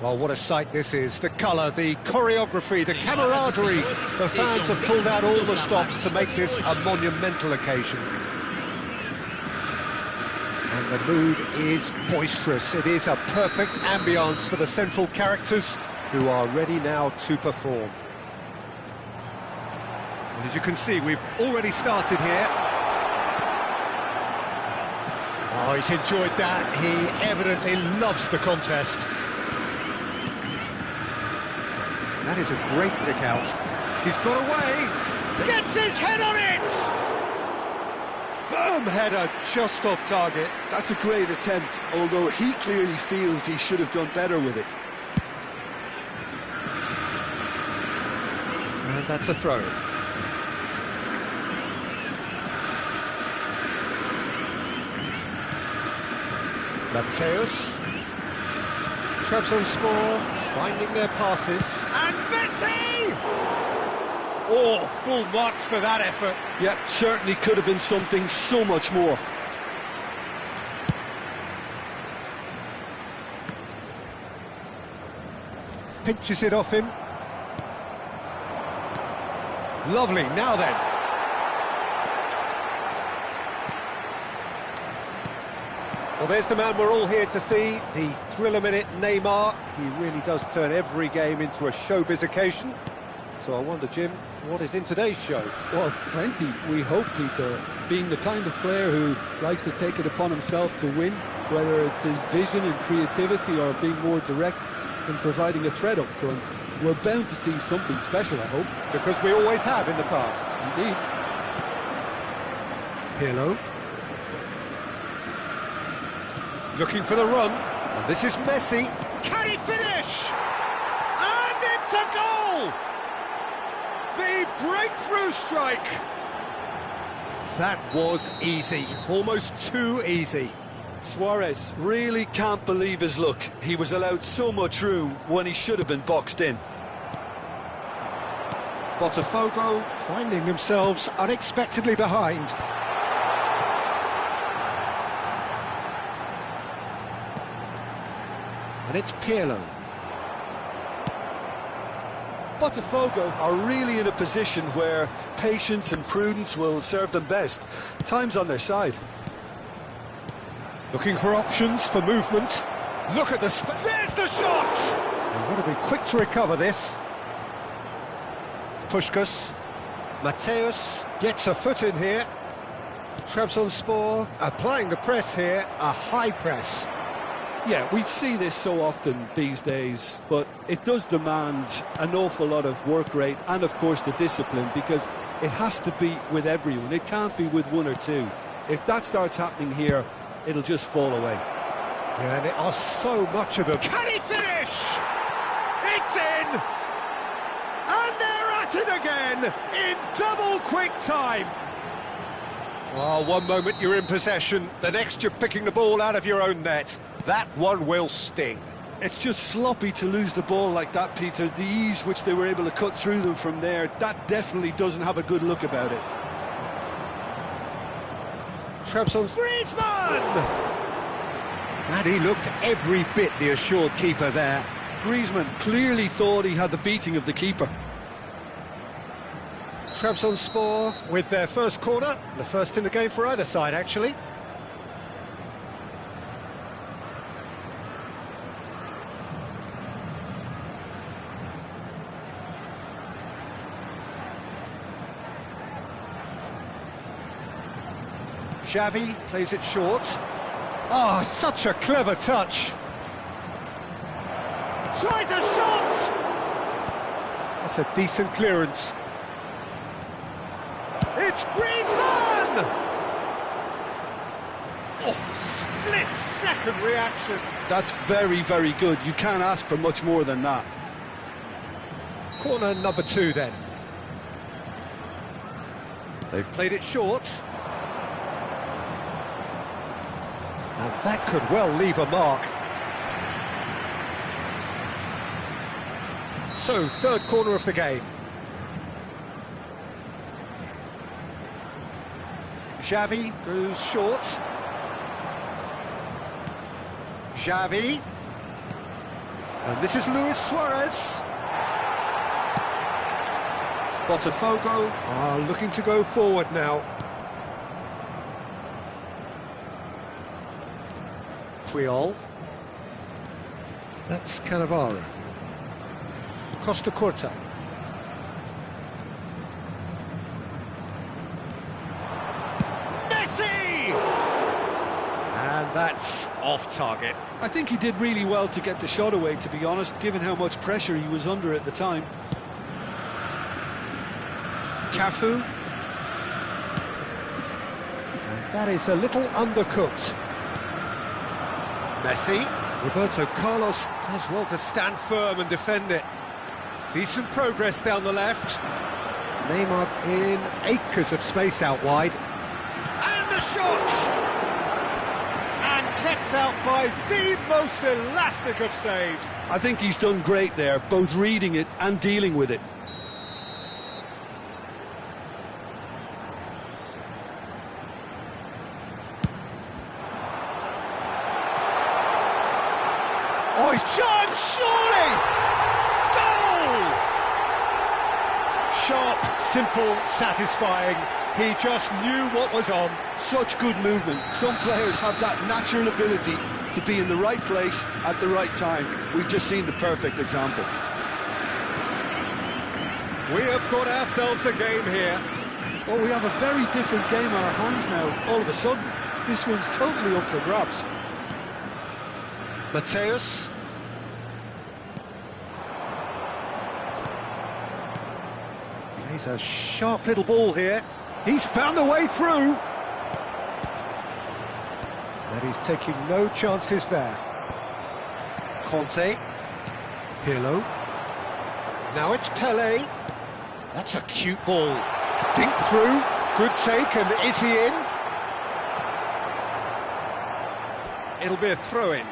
Well, what a sight this is. The colour, the choreography, the camaraderie. The fans have pulled out all the stops to make this a monumental occasion. And the mood is boisterous. It is a perfect ambience for the central characters who are ready now to perform. And as you can see, we've already started here. Oh, he's enjoyed that. He evidently loves the contest. That is a great pick out. He's got away. Gets his head on it! Firm header, just off target. That's a great attempt, although he clearly feels he should have done better with it. And that's a throw. Mateus. Trabzonspor finding their passes. And Messi! Oh, full marks for that effort. Yeah, certainly could have been something so much more. Pinches it off him. Lovely, now then. Well, there's the man we're all here to see, the thriller-minute Neymar. He really does turn every game into a showbiz occasion. So I wonder, Jim, what is in today's show? Well, plenty, we hope, Peter. Being the kind of player who likes to take it upon himself to win, whether it's his vision and creativity or being more direct in providing a threat up front, we're bound to see something special, I hope. Because we always have in the past. Indeed. Pirlo. Looking for the run, and this is Messi. Can he finish? And it's a goal! The breakthrough strike! That was easy, almost too easy. Suarez really can't believe his luck. He was allowed so much room when he should have been boxed in. Botafogo finding themselves unexpectedly behind. And it's Pirlo. Botafogo are really in a position where patience and prudence will serve them best. Time's on their side. Looking for options for movement. Look at the there's the shot! They've got to be quick to recover this. Puskás. Mateus gets a foot in here. Trabzonspor applying the press here, a high press. Yeah, we see this so often these days, but it does demand an awful lot of work rate and, of course, the discipline, because it has to be with everyone. It can't be with one or two. If that starts happening here, it'll just fall away. Yeah, and it are so much of them. Can he finish? It's in! And they're at it again in double quick time. Oh, one moment you're in possession, the next you're picking the ball out of your own net. That one will sting. It's just sloppy to lose the ball like that, Peter. The ease which they were able to cut through them from there, that definitely doesn't have a good look about it. Trabzon's Griezmann! And he looked every bit the assured keeper there. Griezmann clearly thought he had the beating of the keeper. Trabzonspor with their first corner, the first in the game for either side, actually. Xavi plays it short. Oh, such a clever touch. Tries a shot! That's a decent clearance. It's Griezmann! Oh, split-second reaction. That's very, very good. You can't ask for much more than that. Corner number 2 then. They've played it short. And that could well leave a mark. So, third corner of the game. Xavi goes short. Xavi. And this is Luis Suarez. Botafogo are looking to go forward now. Puyol. That's Cannavaro. Costa Curta. Messi! And that's off target. I think he did really well to get the shot away, to be honest, given how much pressure he was under at the time. Cafu. And that is a little undercooked. Messi. Roberto Carlos does well to stand firm and defend it. Decent progress down the left. Neymar in acres of space out wide. And the shot! And kept out by the most elastic of saves. I think he's done great there, both reading it and dealing with it. Oh, his chance, surely! Goal! Sharp, simple, satisfying. He just knew what was on. Such good movement. Some players have that natural ability to be in the right place at the right time. We've just seen the perfect example. We have got ourselves a game here. Well, we have a very different game on our hands now, all of a sudden. This one's totally up for grabs. Mateus. He's a sharp little ball here. He's found a way through. And he's taking no chances there. Conte. Pirlo. Now it's Pele. That's a cute ball. Dink through. Good take, and is he in? It'll be a throw-in.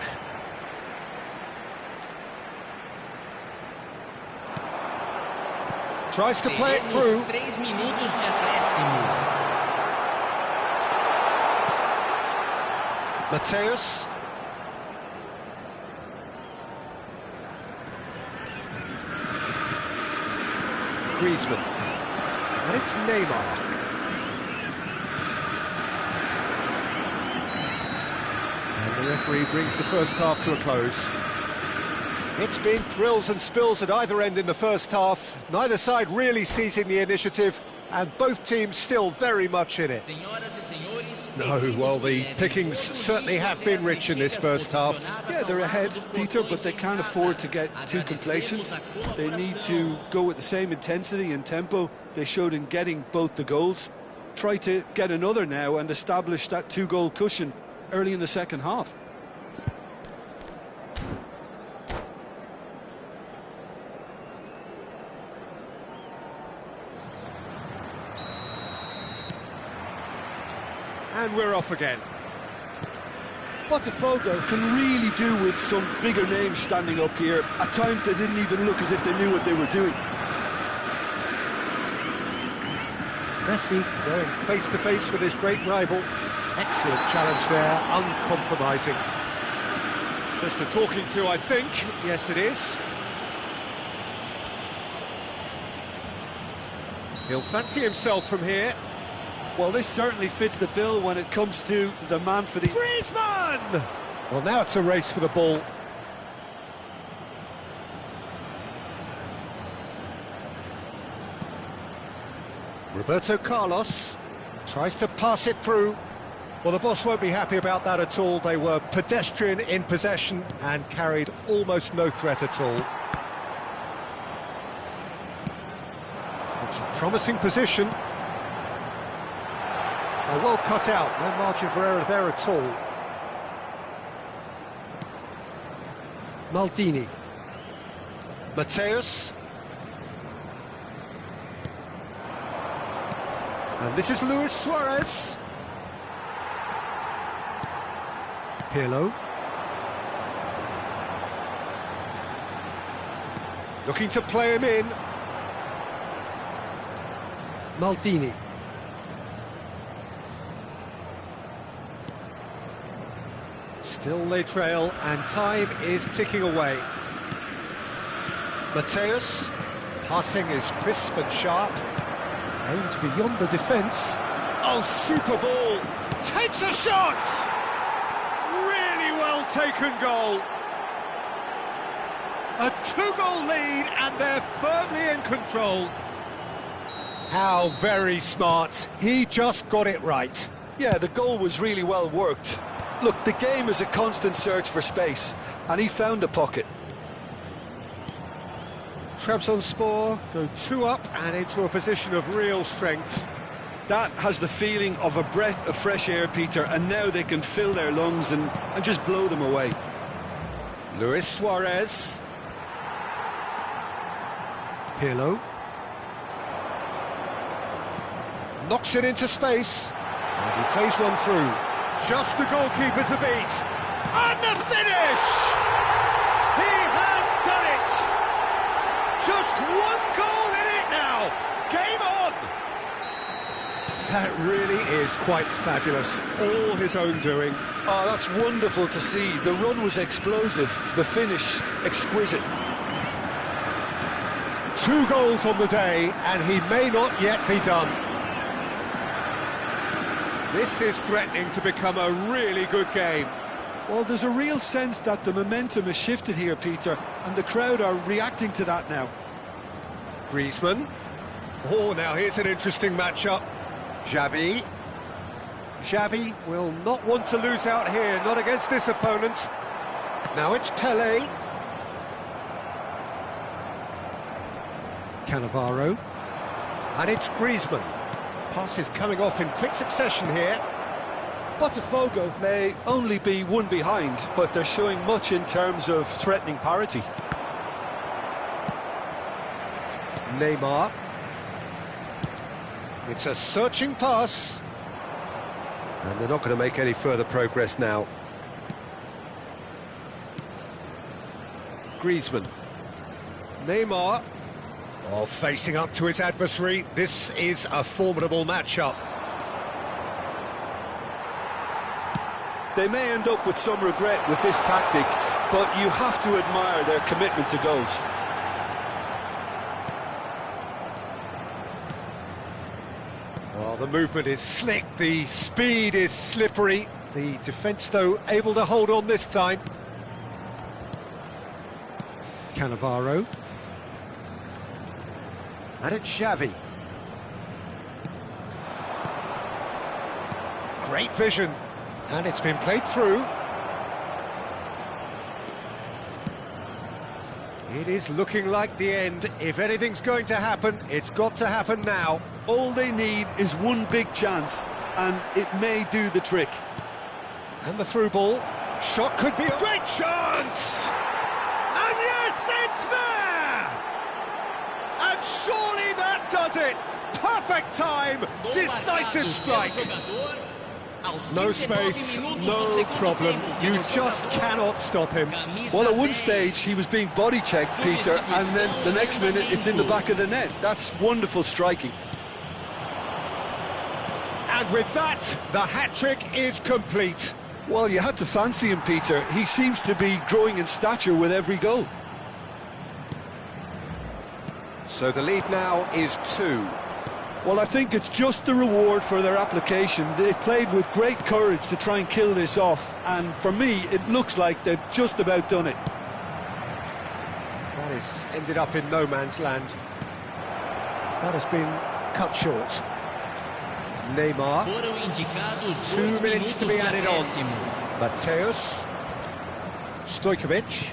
Tries to play it through. 3 minutos de acréscimo. Mateus. Griezmann. And it's Neymar. And the referee brings the first half to a close. It's been thrills and spills at either end in the first half. Neither side really seizing the initiative, and both teams still very much in it. No, well, the pickings certainly have been rich in this first half. Yeah, they're ahead, Peter, but they can't afford to get too complacent. They need to go with the same intensity and tempo they showed in getting both the goals. Try to get another now and establish that 2-goal cushion early in the second half. And we're off again. Botafogo can really do with some bigger names standing up here. At times they didn't even look as if they knew what they were doing. Messi going face-to-face with his great rival. Excellent challenge there, uncompromising. Just a talking to, I think. Yes, it is. He'll fancy himself from here. Well, this certainly fits the bill when it comes to the man for the... Griezmann! Well, now it's a race for the ball. Roberto Carlos tries to pass it through. Well, the boss won't be happy about that at all. They were pedestrian in possession and carried almost no threat at all. It's a promising position. Oh, well cut out, no margin for error there at all. Maldini. Mateus. And this is Luis Suarez. Pirlo. Looking to play him in. Maldini. Still they trail, and time is ticking away. Mateus, passing is crisp and sharp, aimed beyond the defence. Oh, super ball, takes a shot! Really well taken goal. A 2-goal lead and they're firmly in control. How very smart, he just got it right. Yeah, the goal was really well worked. Look, the game is a constant search for space, and he found the pocket. Trabzonspor go 2 up and into a position of real strength. That has the feeling of a breath of fresh air, Peter, and now they can fill their lungs and just blow them away. Luis Suarez. Pirlo. Knocks it into space. And he plays one through. Just the goalkeeper to beat. And the finish! He has done it! Just 1 goal in it now! Game on! That really is quite fabulous. All his own doing. Oh, that's wonderful to see. The run was explosive, the finish exquisite. 2 goals on the day, and he may not yet be done. This is threatening to become a really good game. Well, there's a real sense that the momentum has shifted here, Peter, and the crowd are reacting to that now. Griezmann. Oh, now here's an interesting matchup. Xavi. Xavi will not want to lose out here, not against this opponent. Now it's Pelé. Cannavaro. And it's Griezmann. Passes coming off in quick succession here. Botafogo may only be 1 behind, but they're showing much in terms of threatening parity. Neymar. It's a searching pass. And they're not going to make any further progress now. Griezmann. Neymar. Oh, facing up to his adversary. This is a formidable matchup. They may end up with some regret with this tactic, but you have to admire their commitment to goals. Well, the movement is slick, the speed is slippery. The defence, though, able to hold on this time. Cannavaro. And it's Xavi. Great vision. And it's been played through. It is looking like the end. If anything's going to happen, it's got to happen now. All they need is 1 big chance, and it may do the trick. And the through ball. Shot could be a great chance! And yes, it's there! And surely that does it! Perfect time! Decisive strike! No space, no problem. You just cannot stop him. Well, at one stage he was being body checked, Peter, and then the next minute it's in the back of the net. That's wonderful striking. And with that, the hat-trick is complete. Well, you had to fancy him, Peter. He seems to be growing in stature with every goal. So the lead now is 2. Well, I think it's just the reward for their application. They've played with great courage to try and kill this off, and for me, it looks like they've just about done it. That has ended up in no man's land. That has been cut short. Neymar. 2 minutes to be added on. Mateus. Stojkovic.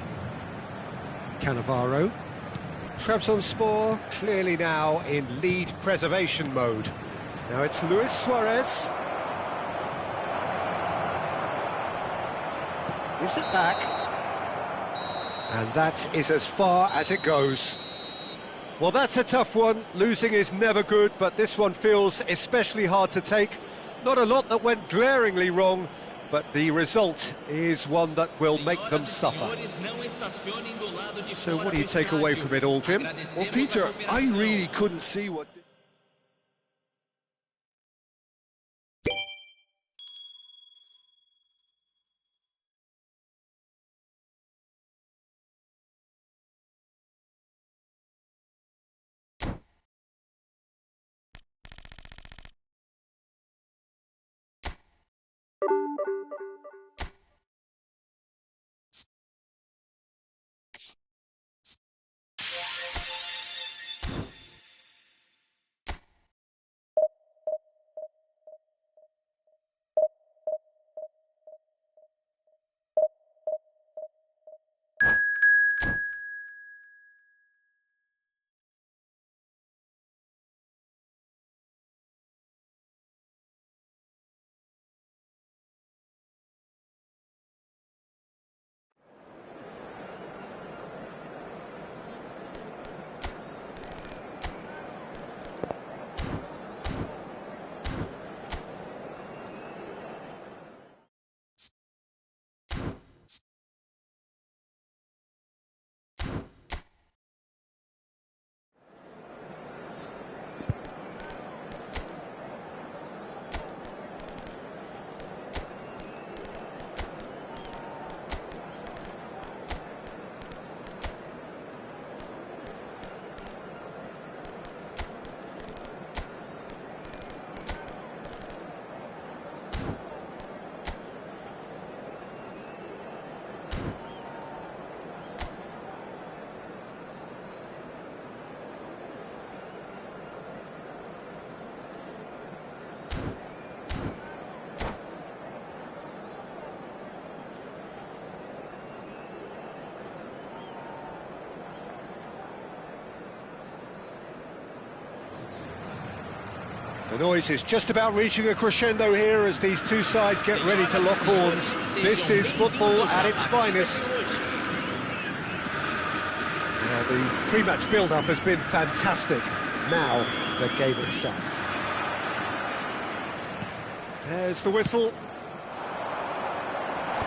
Cannavaro. Trabzonspor clearly now in lead preservation mode. Now it's Luis Suarez. Gives it back. And that is as far as it goes. Well, that's a tough one. Losing is never good, but this one feels especially hard to take. Not a lot that went glaringly wrong, but the result is one that will make them suffer. So what do you take away from it all, Jim? Well, Peter, I really couldn't see what... The noise is just about reaching a crescendo here as these two sides get ready to lock horns. This is football at its finest. Well, the pre-match build-up has been fantastic. Now, the game itself. There's the whistle.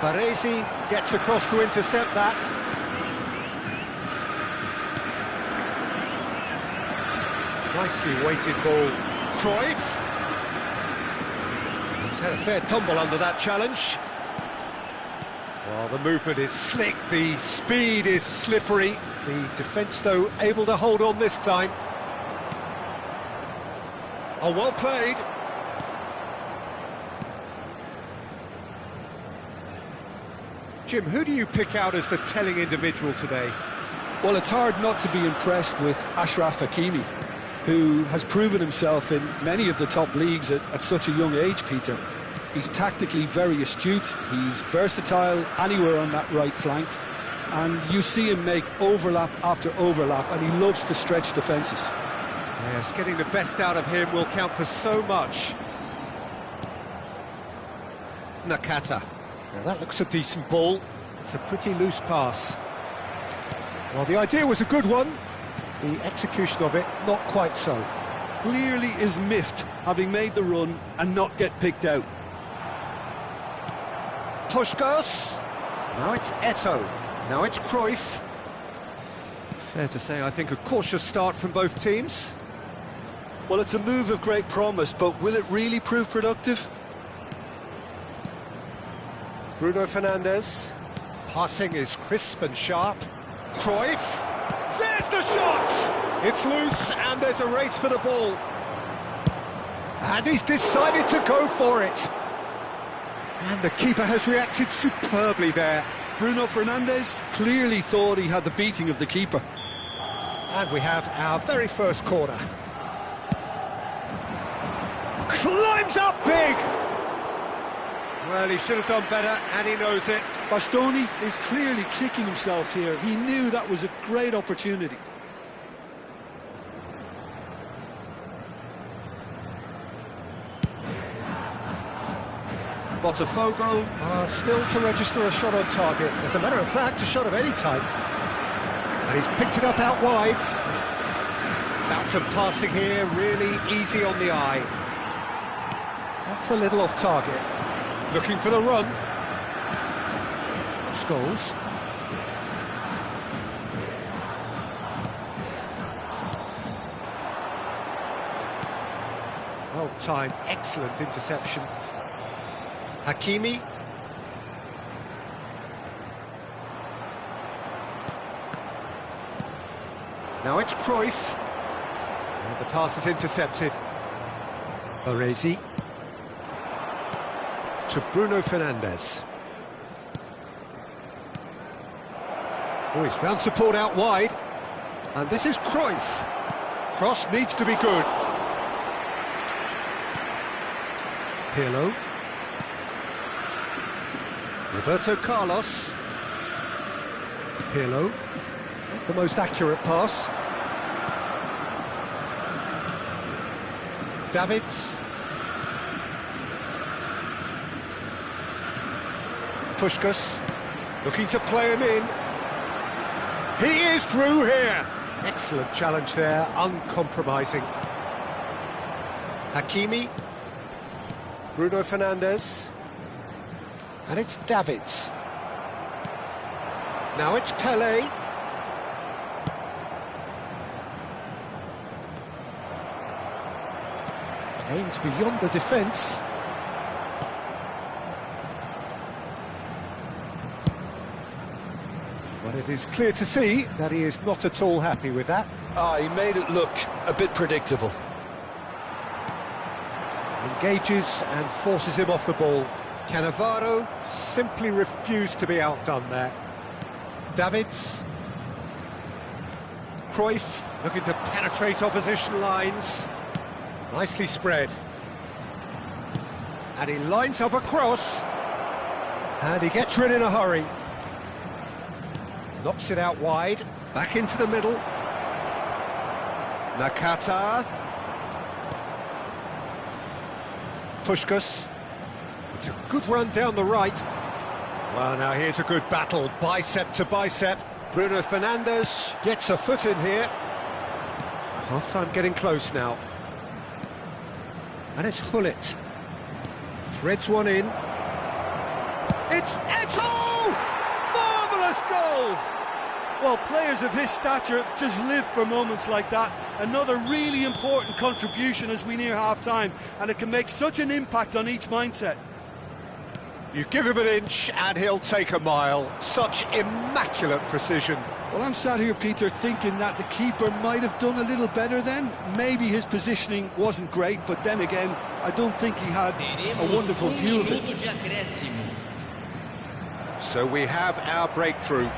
Baresi gets across to intercept that. Nicely weighted ball. Cruyff. He's had a fair tumble under that challenge. Well, the movement is slick, the speed is slippery. The defence, though, able to hold on this time. Oh, well played. Jim, who do you pick out as the telling individual today? Well, it's hard not to be impressed with Achraf Hakimi, who has proven himself in many of the top leagues at such a young age, Peter. He's tactically very astute, he's versatile anywhere on that right flank, and you see him make overlap after overlap, and he loves to stretch defences. Yes, getting the best out of him will count for so much. Nakata. Now that looks a decent ball. It's a pretty loose pass. Well, the idea was a good one. The execution of it, not quite so. Clearly is miffed, having made the run and not get picked out. Puskás. Now it's Eto'o. Now it's Cruyff. Fair to say, I think, a cautious start from both teams. Well, it's a move of great promise, but will it really prove productive? Bruno Fernandes. Passing is crisp and sharp. Cruyff. There's the shot! It's loose, and there's a race for the ball. And he's decided to go for it. And the keeper has reacted superbly there. Bruno Fernandes clearly thought he had the beating of the keeper. And we have our very first corner. Climbs up big! Well, he should have done better, and he knows it. Bastoni is clearly kicking himself here. He knew that was a great opportunity. Botafogo are still to register a shot on target. As a matter of fact, a shot of any type. And he's picked it up out wide. Bouts of passing here, really easy on the eye. That's a little off target. Looking for the run. Scholes. Well timed, excellent interception. Hakimi. Now it's Cruyff. And the pass is intercepted. Baresi. to Bruno Fernandes. Oh, he's found support out wide. And this is Cruyff. Cross needs to be good. Pirlo. Roberto Carlos. Pirlo. Not the most accurate pass. Davids. Puskas. Looking to play him in. He is through here. Excellent challenge there, uncompromising. Hakimi. Bruno Fernandes. And it's Davids. Now it's Pelé. Aimed beyond the defence. But it is clear to see that he is not at all happy with that. He made it look a bit predictable. Engages and forces him off the ball. Cannavaro simply refused to be outdone there. Davids. Cruyff looking to penetrate opposition lines. Nicely spread. And he lines up a cross. And he gets rid in a hurry. Knocks it out wide. Back into the middle. Nakata. Puskas. It's a good run down the right. Well, now here's a good battle, bicep to bicep. Bruno Fernandes gets a foot in here. Half-time getting close now. And it's Hullet. Threads one in. It's Eto'o! Marvellous goal! Well, players of his stature just live for moments like that. Another really important contribution as we near half-time, and it can make such an impact on each mindset. You give him an inch and he'll take a mile. Such immaculate precision. Well, I'm sat here, Peter, thinking that the keeper might have done a little better then. Maybe his positioning wasn't great, but then again, I don't think he had a wonderful view of it. So we have our breakthrough.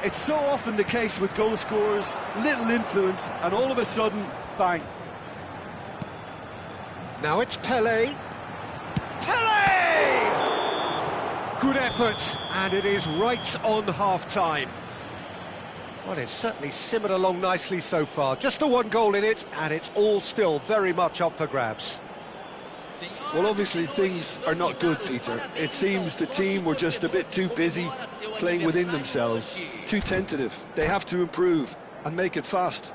It's so often the case with goal scorers, little influence, and all of a sudden, bang. Now it's Pelé. Pelé! Good effort, and it is right on half-time. Well, it's certainly simmered along nicely so far. Just the one goal in it, and it's all still very much up for grabs. Well, obviously things are not good, Peter. It seems the team were just a bit too busy playing within themselves, too tentative. They have to improve and make it fast.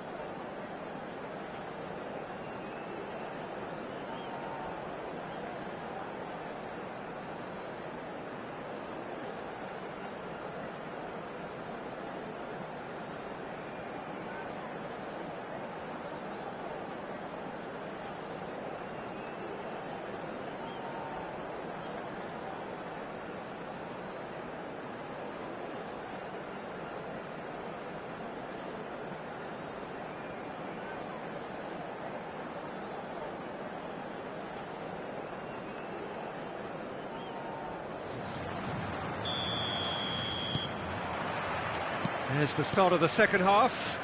There's the start of the second half.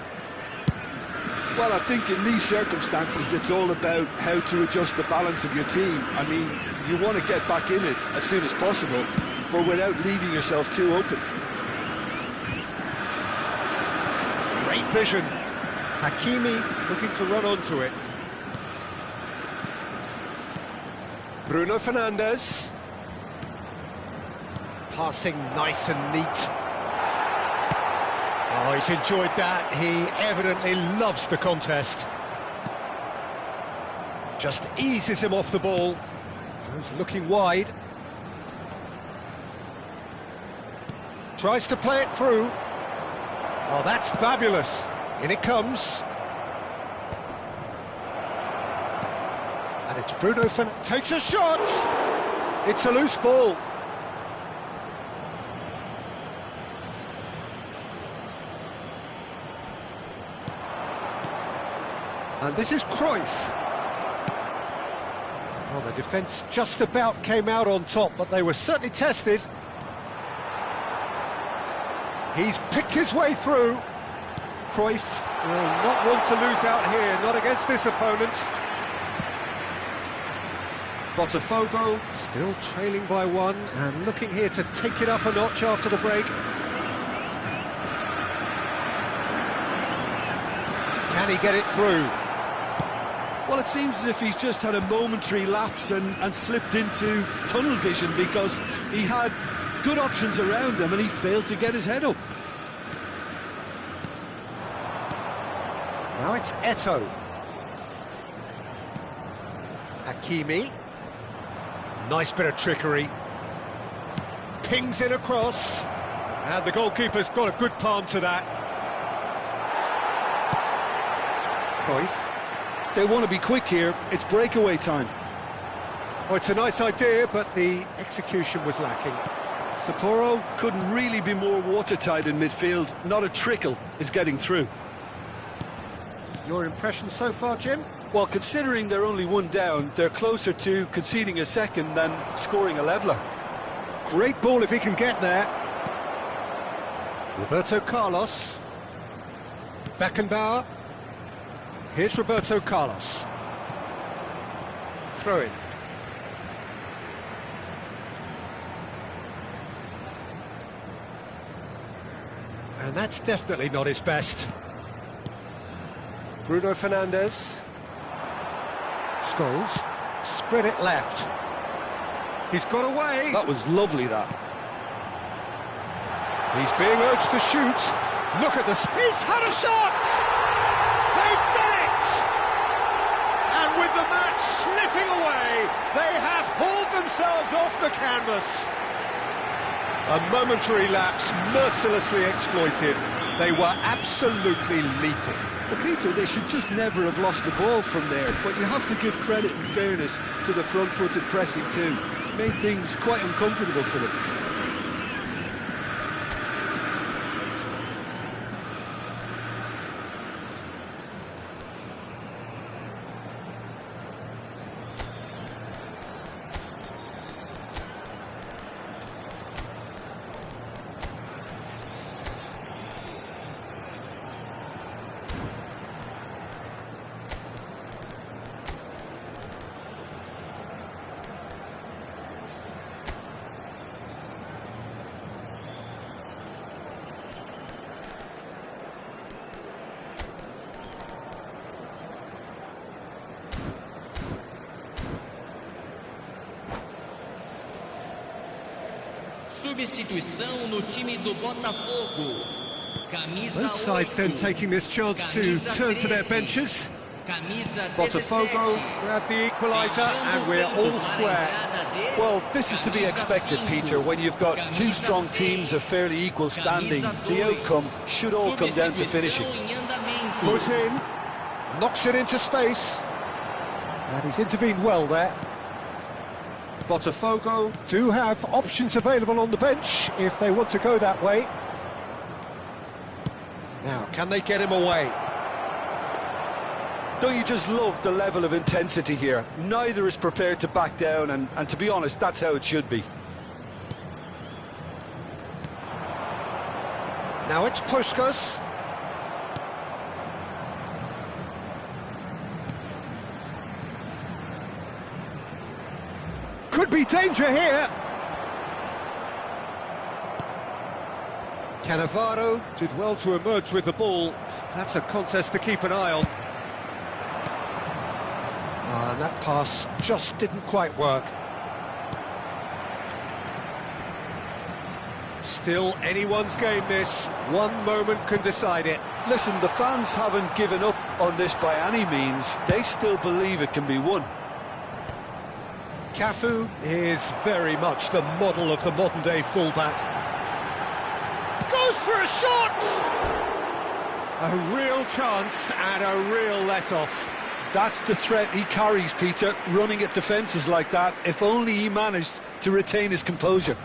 Well, I think in these circumstances it's all about how to adjust the balance of your team. I mean, you want to get back in it as soon as possible, but without leaving yourself too open. Great vision. Hakimi looking to run onto it. Bruno Fernandes. Passing nice and neat. Oh, he's enjoyed that. He evidently loves the contest. Just eases him off the ball. Goes looking wide. Tries to play it through. Oh, that's fabulous. In it comes. And it's Bruno Fernandes. Takes a shot! It's a loose ball. And this is Cruyff. Well, the defence just about came out on top, but they were certainly tested. He's picked his way through. Cruyff will not want to lose out here, not against this opponent. Botafogo still trailing by one and looking here to take it up a notch after the break. Can he get it through? Well, it seems as if he's just had a momentary lapse and slipped into tunnel vision, because he had good options around him and he failed to get his head up. Now it's Eto'o. Hakimi. Nice bit of trickery. Pings it across. And the goalkeeper's got a good palm to that. Cruyff. They want to be quick here. It's breakaway time. Oh, it's a nice idea, but the execution was lacking. Sapporo couldn't really be more watertight in midfield. Not a trickle is getting through. Your impression so far, Jim? Well, considering they're only one down, they're closer to conceding a second than scoring a leveller. Great ball if he can get there. Roberto Carlos. Beckenbauer. Here's Roberto Carlos. Throw in. And that's definitely not his best. Bruno Fernandes. Scholes. Spread it left. He's got away. That was lovely, that. He's being urged to shoot. Look at this. He's had a shot! They've done it! And with the match slipping away, they have hauled themselves off the canvas. A momentary lapse, mercilessly exploited. They were absolutely lethal. Well, Peter, they should just never have lost the ball from there, but you have to give credit and fairness to the front-footed pressing too. Made things quite uncomfortable for them. Substituição no time do Botafogo. Both sides then taking this chance to turn to their benches. Botafogo grabbed the equaliser and we're all square. Well, this is to be expected, Peter, when you've got two strong teams of fairly equal standing. The outcome should all come down to finishing. Foot in, knocks it into space. And he's intervened well there. Botafogo do have options available on the bench if they want to go that way. Now, can they get him away? Don't you just love the level of intensity here? Neither is prepared to back down, and to be honest, that's how it should be. Now it's Puskas. Could be danger here. Cannavaro did well to emerge with the ball. That's a contest to keep an eye on. And that pass just didn't quite work. Still anyone's game this. One moment can decide it. Listen, the fans haven't given up on this by any means. They still believe it can be won. Cafu is very much the model of the modern-day fullback. Goes for a shot! A real chance and a real let-off. That's the threat he carries, Peter, running at defences like that. If only he managed to retain his composure.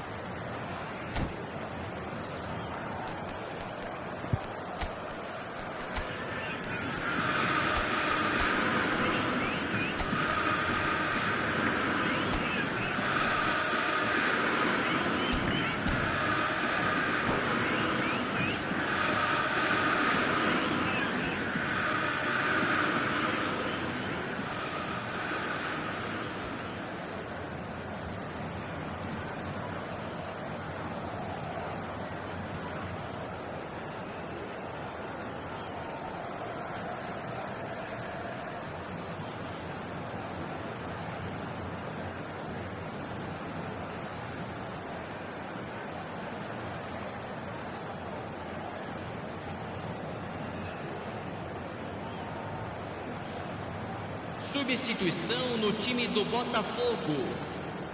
Substituição no time do Botafogo.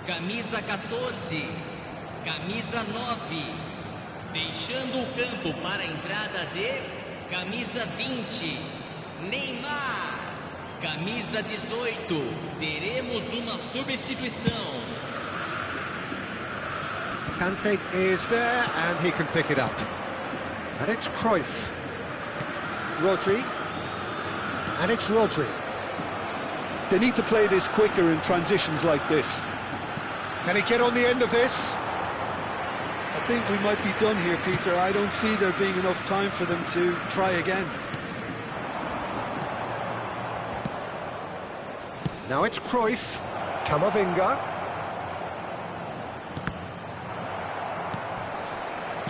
Camisa 14, camisa 9. Deixando o campo para a entrada de camisa 20, Neymar. Camisa 18, teremos uma substituição. Kante is there and he can pick it up. And it's Cruyff. Rodri. And it's Rodri. They need to play this quicker in transitions like this. Can he get on the end of this? I think we might be done here, Peter. I don't see there being enough time for them to try again. Now it's Cruyff. Camavinga.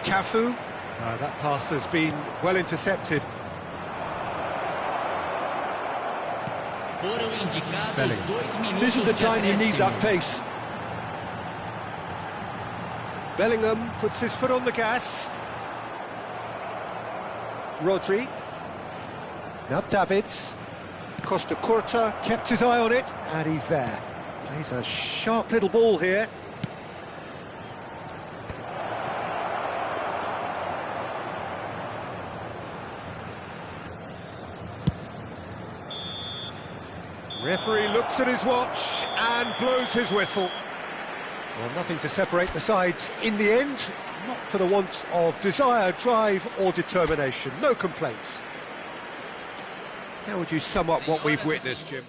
Cafu. That pass has been well intercepted. Foram indicados Belling. 2 minutos This is the de time you need that acréscimo. pace. Bellingham puts his foot on the gas. Rodri. Now Davids. Costa Curta kept his eye on it, and he's there. Plays a sharp little ball here. Referee looks at his watch and blows his whistle. Well, nothing to separate the sides in the end, not for the want of desire, drive or determination. No complaints. How would you sum up what we've witnessed, Jim?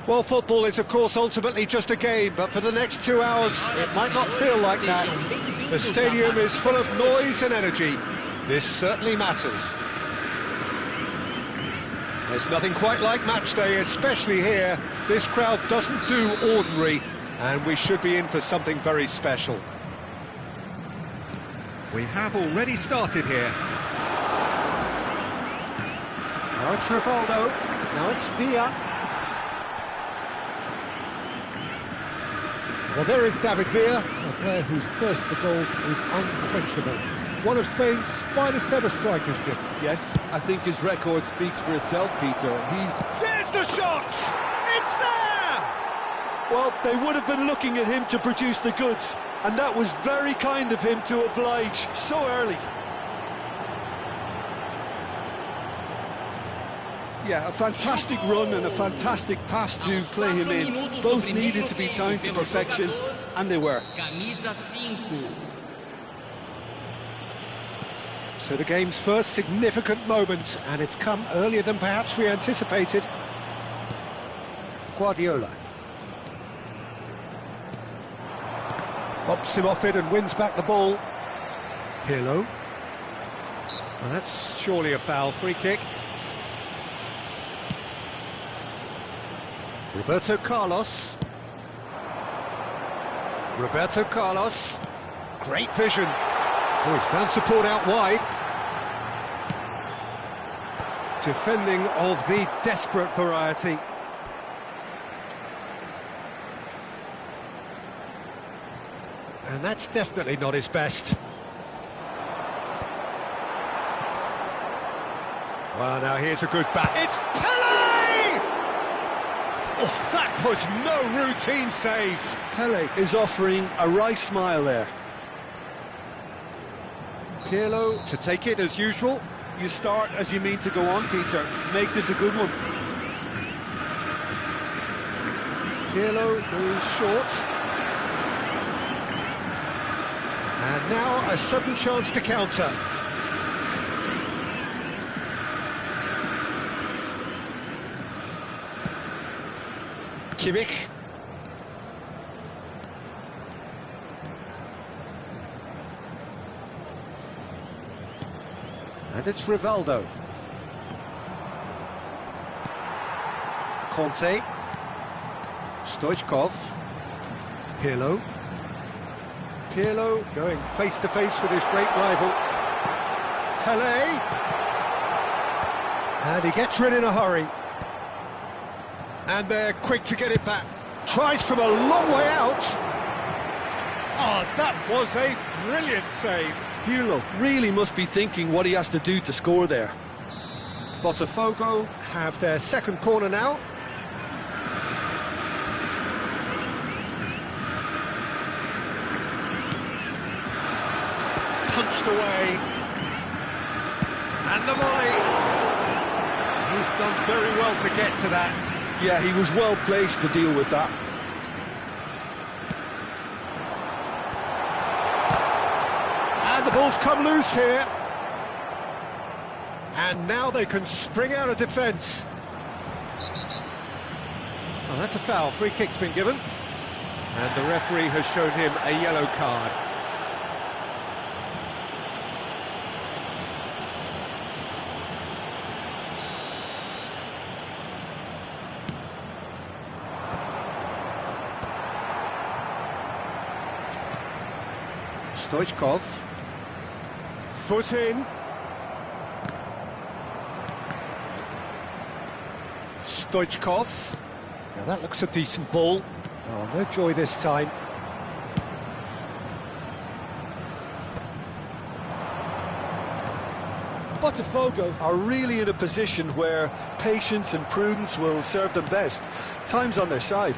Well, football is, of course, ultimately just a game, but for the next 2 hours, it might not feel like that. The stadium is full of noise and energy. This certainly matters. There's nothing quite like match day, especially here. This crowd doesn't do ordinary, and we should be in for something very special. We have already started here. Now it's Rivaldo. Now it's Villa. Well, there is David Villa, a player whose thirst for goals is unquenchable. One of Spain's finest ever strikers, Jim. Yes, I think his record speaks for itself, Peter. There's the shot! It's there! Well, they would have been looking at him to produce the goods, and that was very kind of him to oblige so early. Yeah, a fantastic run and a fantastic pass to play him in. Both needed to be timed to perfection, and they were. So the game's first significant moment, and it's come earlier than perhaps we anticipated. Guardiola. Bumps him off it and wins back the ball. Pirlo. Well, that's surely a foul. Free kick. Roberto Carlos. Roberto Carlos. Great vision. Oh, he's found support out wide. Defending of the desperate variety. And that's definitely not his best. Well, now here's a good bat. It's Pele! Oh, that was no routine save. Pele is offering a wry smile there. Pirlo to take it as usual. You start as you mean to go on, Peter. Make this a good one. Pirlo goes short. And now a sudden chance to counter. Kimmich. And it's Rivaldo. Conte. Stoichkov. Pirlo. Pirlo going face-to-face with his great rival. Pele. And he gets rid in a hurry. And they're quick to get it back. Tries from a long way out. Oh, that was a brilliant save. Pirlo really must be thinking what he has to do to score there. Botafogo have their second corner now. Punched away. And the volley. He's done very well to get to that. Yeah, he was well placed to deal with that. ball's come loose here. And now they can spring out of defence. Well, that's a foul. Free kick's been given. And the referee has shown him a yellow card. Stoichkov. Foot in. Stoichkov. Now that looks a decent ball. Oh, no joy this time. Botafogo are really in a position where patience and prudence will serve them best. Time's on their side.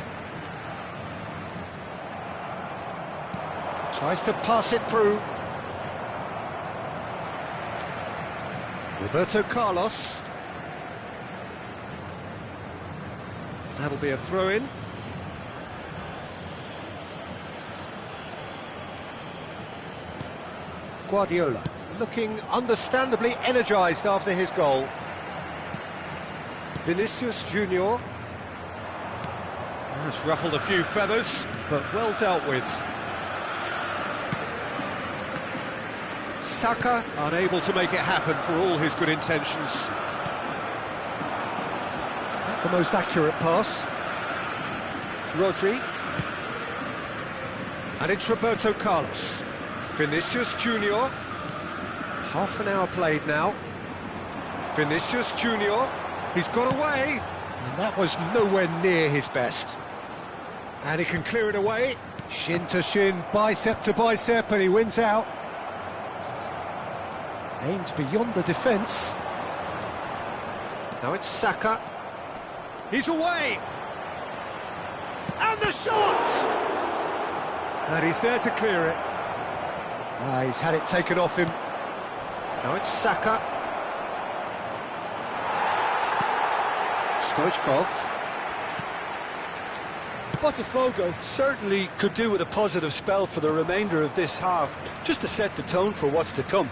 Tries to pass it through. Roberto Carlos. That'll be a throw-in. Guardiola, looking understandably energised after his goal. Vinicius Junior. That's ruffled a few feathers, but well dealt with. Saka unable to make it happen for all his good intentions. Not the most accurate pass. Rodri. And it's Roberto Carlos. Vinicius Junior. Half an hour played now. Vinicius Junior. He's got away. And that was nowhere near his best. And he can clear it away. Shin to shin, bicep to bicep, and he wins out. Aimed beyond the defence. Now it's Saka. He's away! And the shot! And he's there to clear it. He's had it taken off him. Now it's Saka. Stoichkov. Botafogo certainly could do with a positive spell for the remainder of this half, just to set the tone for what's to come.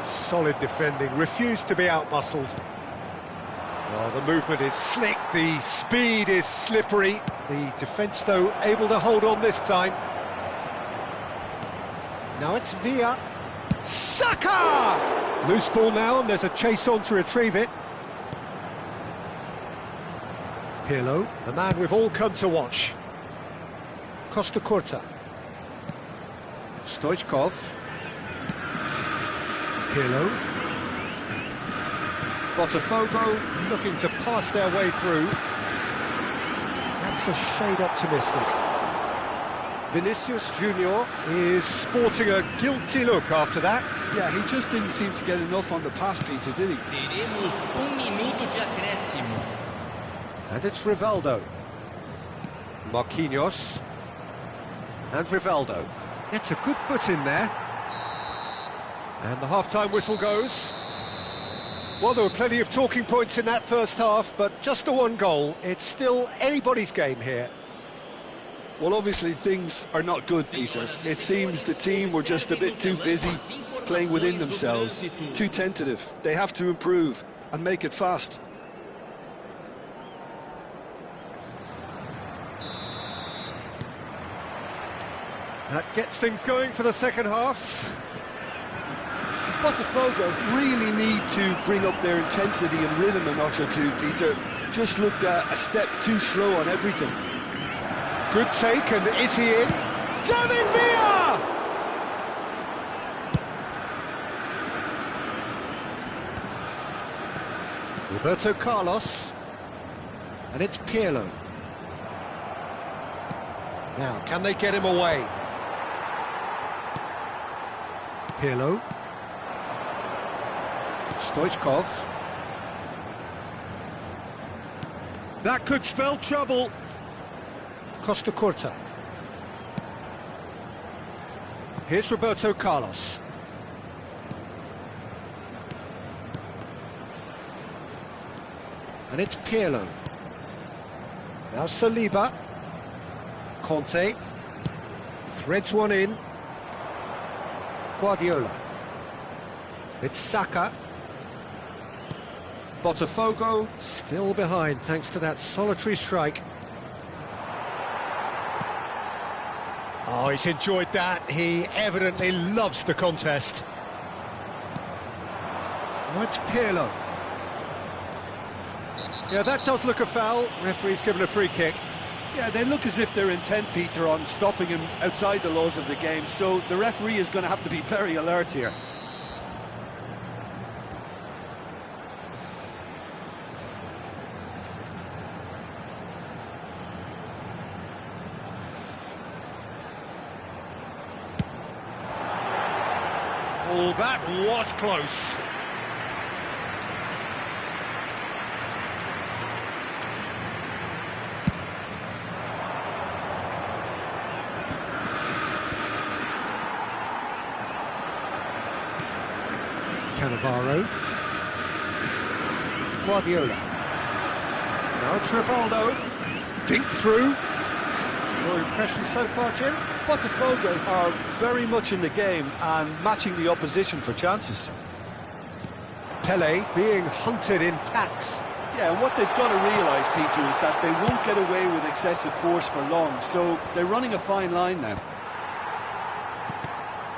Solid defending, refused to be out-muscled. Well, the movement is slick, the speed is slippery. The defence, though, able to hold on this time. Now it's Villa. Saka! Loose ball now, and there's a chase on to retrieve it. Pirlo, the man we've all come to watch. Costa Curta. Stoichkov. Pirlo. Botafogo looking to pass their way through. That's a shade optimistic. Vinicius Junior is sporting a guilty look after that. Yeah, he just didn't seem to get enough on the pass, Peter, did he? Teremos minuto de acréscimo. And it's Rivaldo. Marquinhos. And Rivaldo. It's a good foot in there. And the half-time whistle goes. Well, there were plenty of talking points in that first half, but just the one goal. It's still anybody's game here. Well, obviously things are not good, Peter. It seems the team were just a bit too busy playing within themselves, too tentative. They have to improve and make it fast. That gets things going for the second half. Botafogo really need to bring up their intensity and rhythm a notch or two, Peter. Just looked a step too slow on everything. Good take, and is he in? David Villa! Roberto Carlos. And it's Pirlo. Now, can they get him away? Pirlo. Stoichkov. That could spell trouble. Costa Curta. Here's Roberto Carlos. And it's Pirlo. Now Saliba. Conte. Threads one in. Guardiola. It's Saka. Botafogo still behind thanks to that solitary strike. Oh, he's enjoyed that. He evidently loves the contest. Now it's Pirlo. Yeah, that does look a foul. Referee's given a free kick. Yeah, they look as if they're intent, Peter, on stopping him outside the laws of the game, so the referee is going to have to be very alert here. Oh, that was close. Cannavaro. Guardiola. Now it's Rivaldo. Dink through. Your impression so far, Jim? Botafogo are very much in the game and matching the opposition for chances. Pele being hunted in packs. Yeah, and what they've got to realise, Peter, is that they won't get away with excessive force for long, so they're running a fine line now.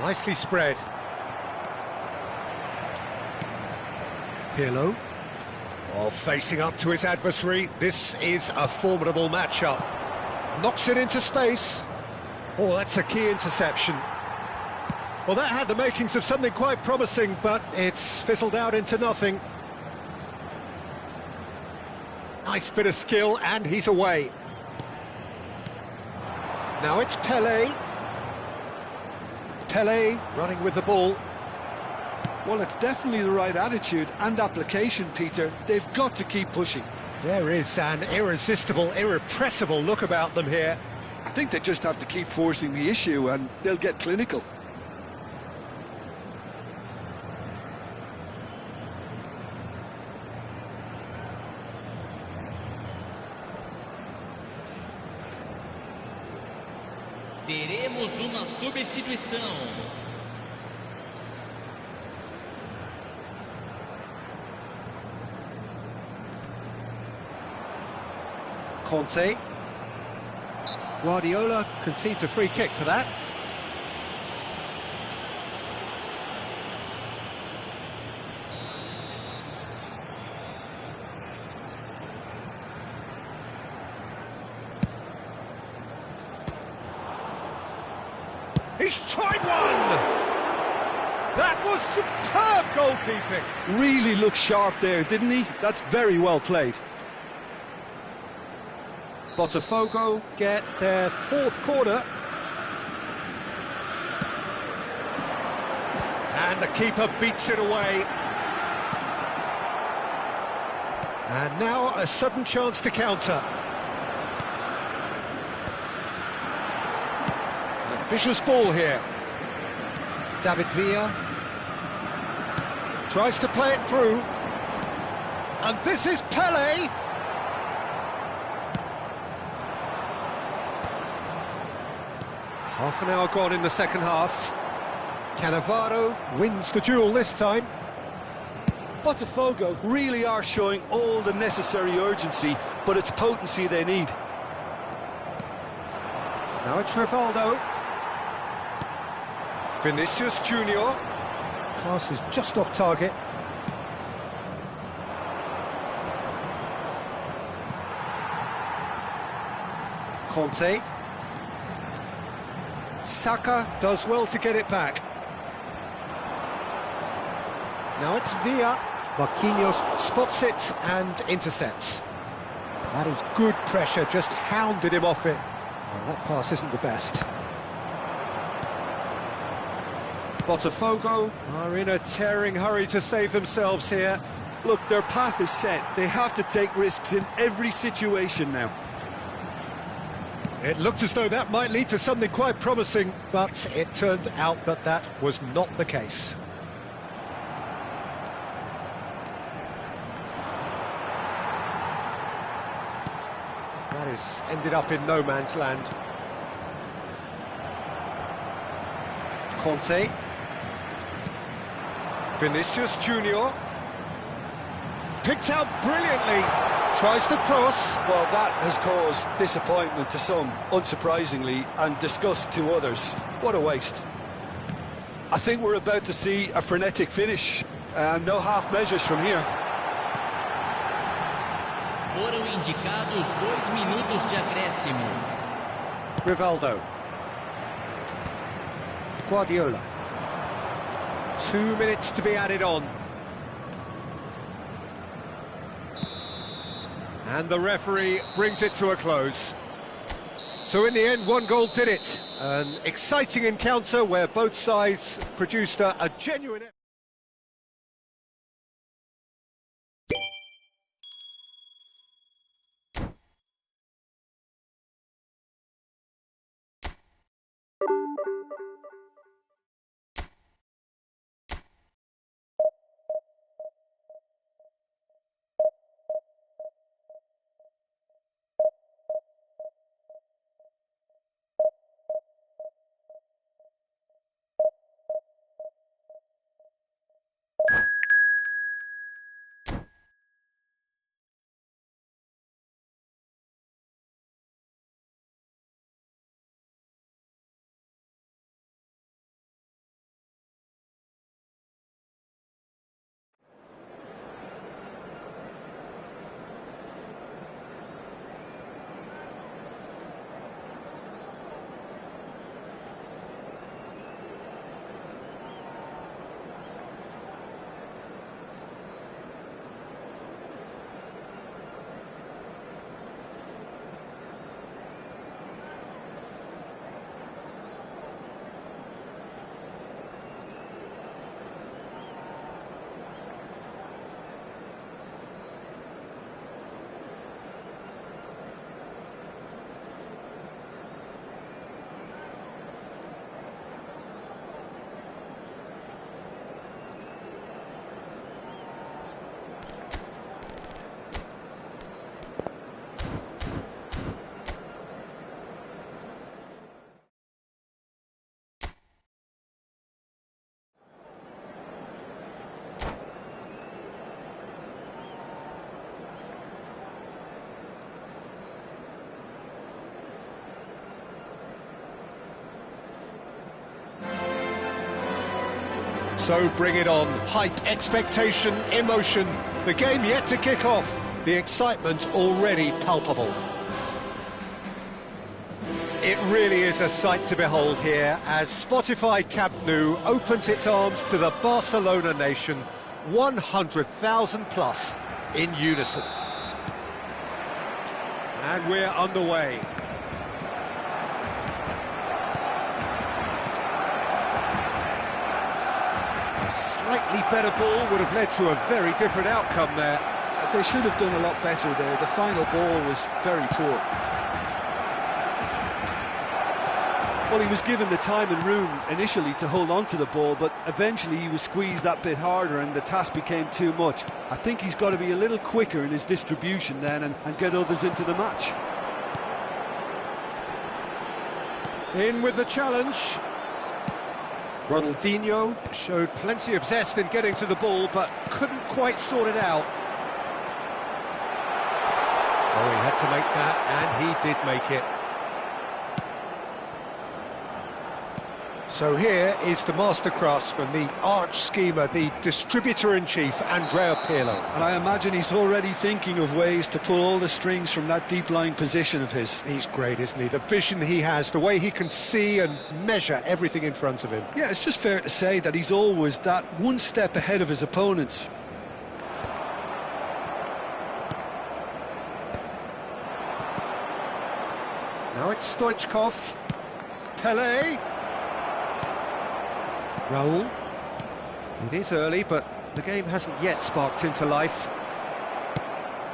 Nicely spread. Pirlo. Oh, facing up to his adversary. This is a formidable matchup. Knocks it into space. Oh, that's a key interception. Well, that had the makings of something quite promising, but it's fizzled out into nothing. Nice bit of skill, and he's away. Now it's Pele. Pele running with the ball. Well, it's definitely the right attitude and application, Peter. They've got to keep pushing. There is an irresistible, irrepressible look about them here. I think they just have to keep forcing the issue and they'll get clinical. Teremos uma substituição. Conte. Guardiola concedes a free kick for that. He's tried one! That was superb goalkeeping! Really looked sharp there, didn't he? That's very well played. Botafogo get their fourth corner. And the keeper beats it away. And now a sudden chance to counter. Ambitious ball here. David Villa tries to play it through. And this is Pele. Half an hour gone in the second half. Cannavaro wins the duel this time. Botafogo really are showing all the necessary urgency, but it's potency they need. Now it's Rivaldo. Vinicius Junior. Pass is just off target. Conte. Saka does well to get it back. Now it's Villa. Marquinhos spots it and intercepts. That is good pressure, just hounded him off it. Oh, that pass isn't the best. Botafogo are in a tearing hurry to save themselves here. Look, their path is set. They have to take risks in every situation now. It looked as though that might lead to something quite promising, but it turned out that that was not the case. That has ended up in no man's land. Conte. Vinicius Junior. Picked out brilliantly. Tries to cross. Well, that has caused disappointment to some, unsurprisingly, and disgust to others. What a waste. I think we're about to see a frenetic finish, and no half measures from here. Foram indicados 2 minutos de acréscimo. Rivaldo. Guardiola. 2 minutes to be added on. And the referee brings it to a close. So in the end, 1 goal did it. An exciting encounter where both sides produced a genuine... So bring it on. Hype, expectation, emotion. The game yet to kick off. The excitement already palpable. It really is a sight to behold here as Spotify Camp Nou opens its arms to the Barcelona nation, 100,000 plus in unison. And we're underway. A slightly better ball would have led to a very different outcome there. They should have done a lot better there. The final ball was very poor. Well, he was given the time and room initially to hold on to the ball, but eventually he was squeezed that bit harder and the task became too much. I think he's got to be a little quicker in his distribution then and get others into the match. In with the challenge. Ronaldinho showed plenty of zest in getting to the ball, but couldn't quite sort it out. Oh, he had to make that, and he did make it. So here is the master craftsman, the arch schemer, the distributor-in-chief, Andrea Pirlo. And I imagine he's already thinking of ways to pull all the strings from that deep-lying position of his. He's great, isn't he? The vision he has, the way he can see and measure everything in front of him. Yeah, it's just fair to say that he's always that one step ahead of his opponents. Now it's Stoichkov. Pelé. Raul. It is early, but the game hasn't yet sparked into life.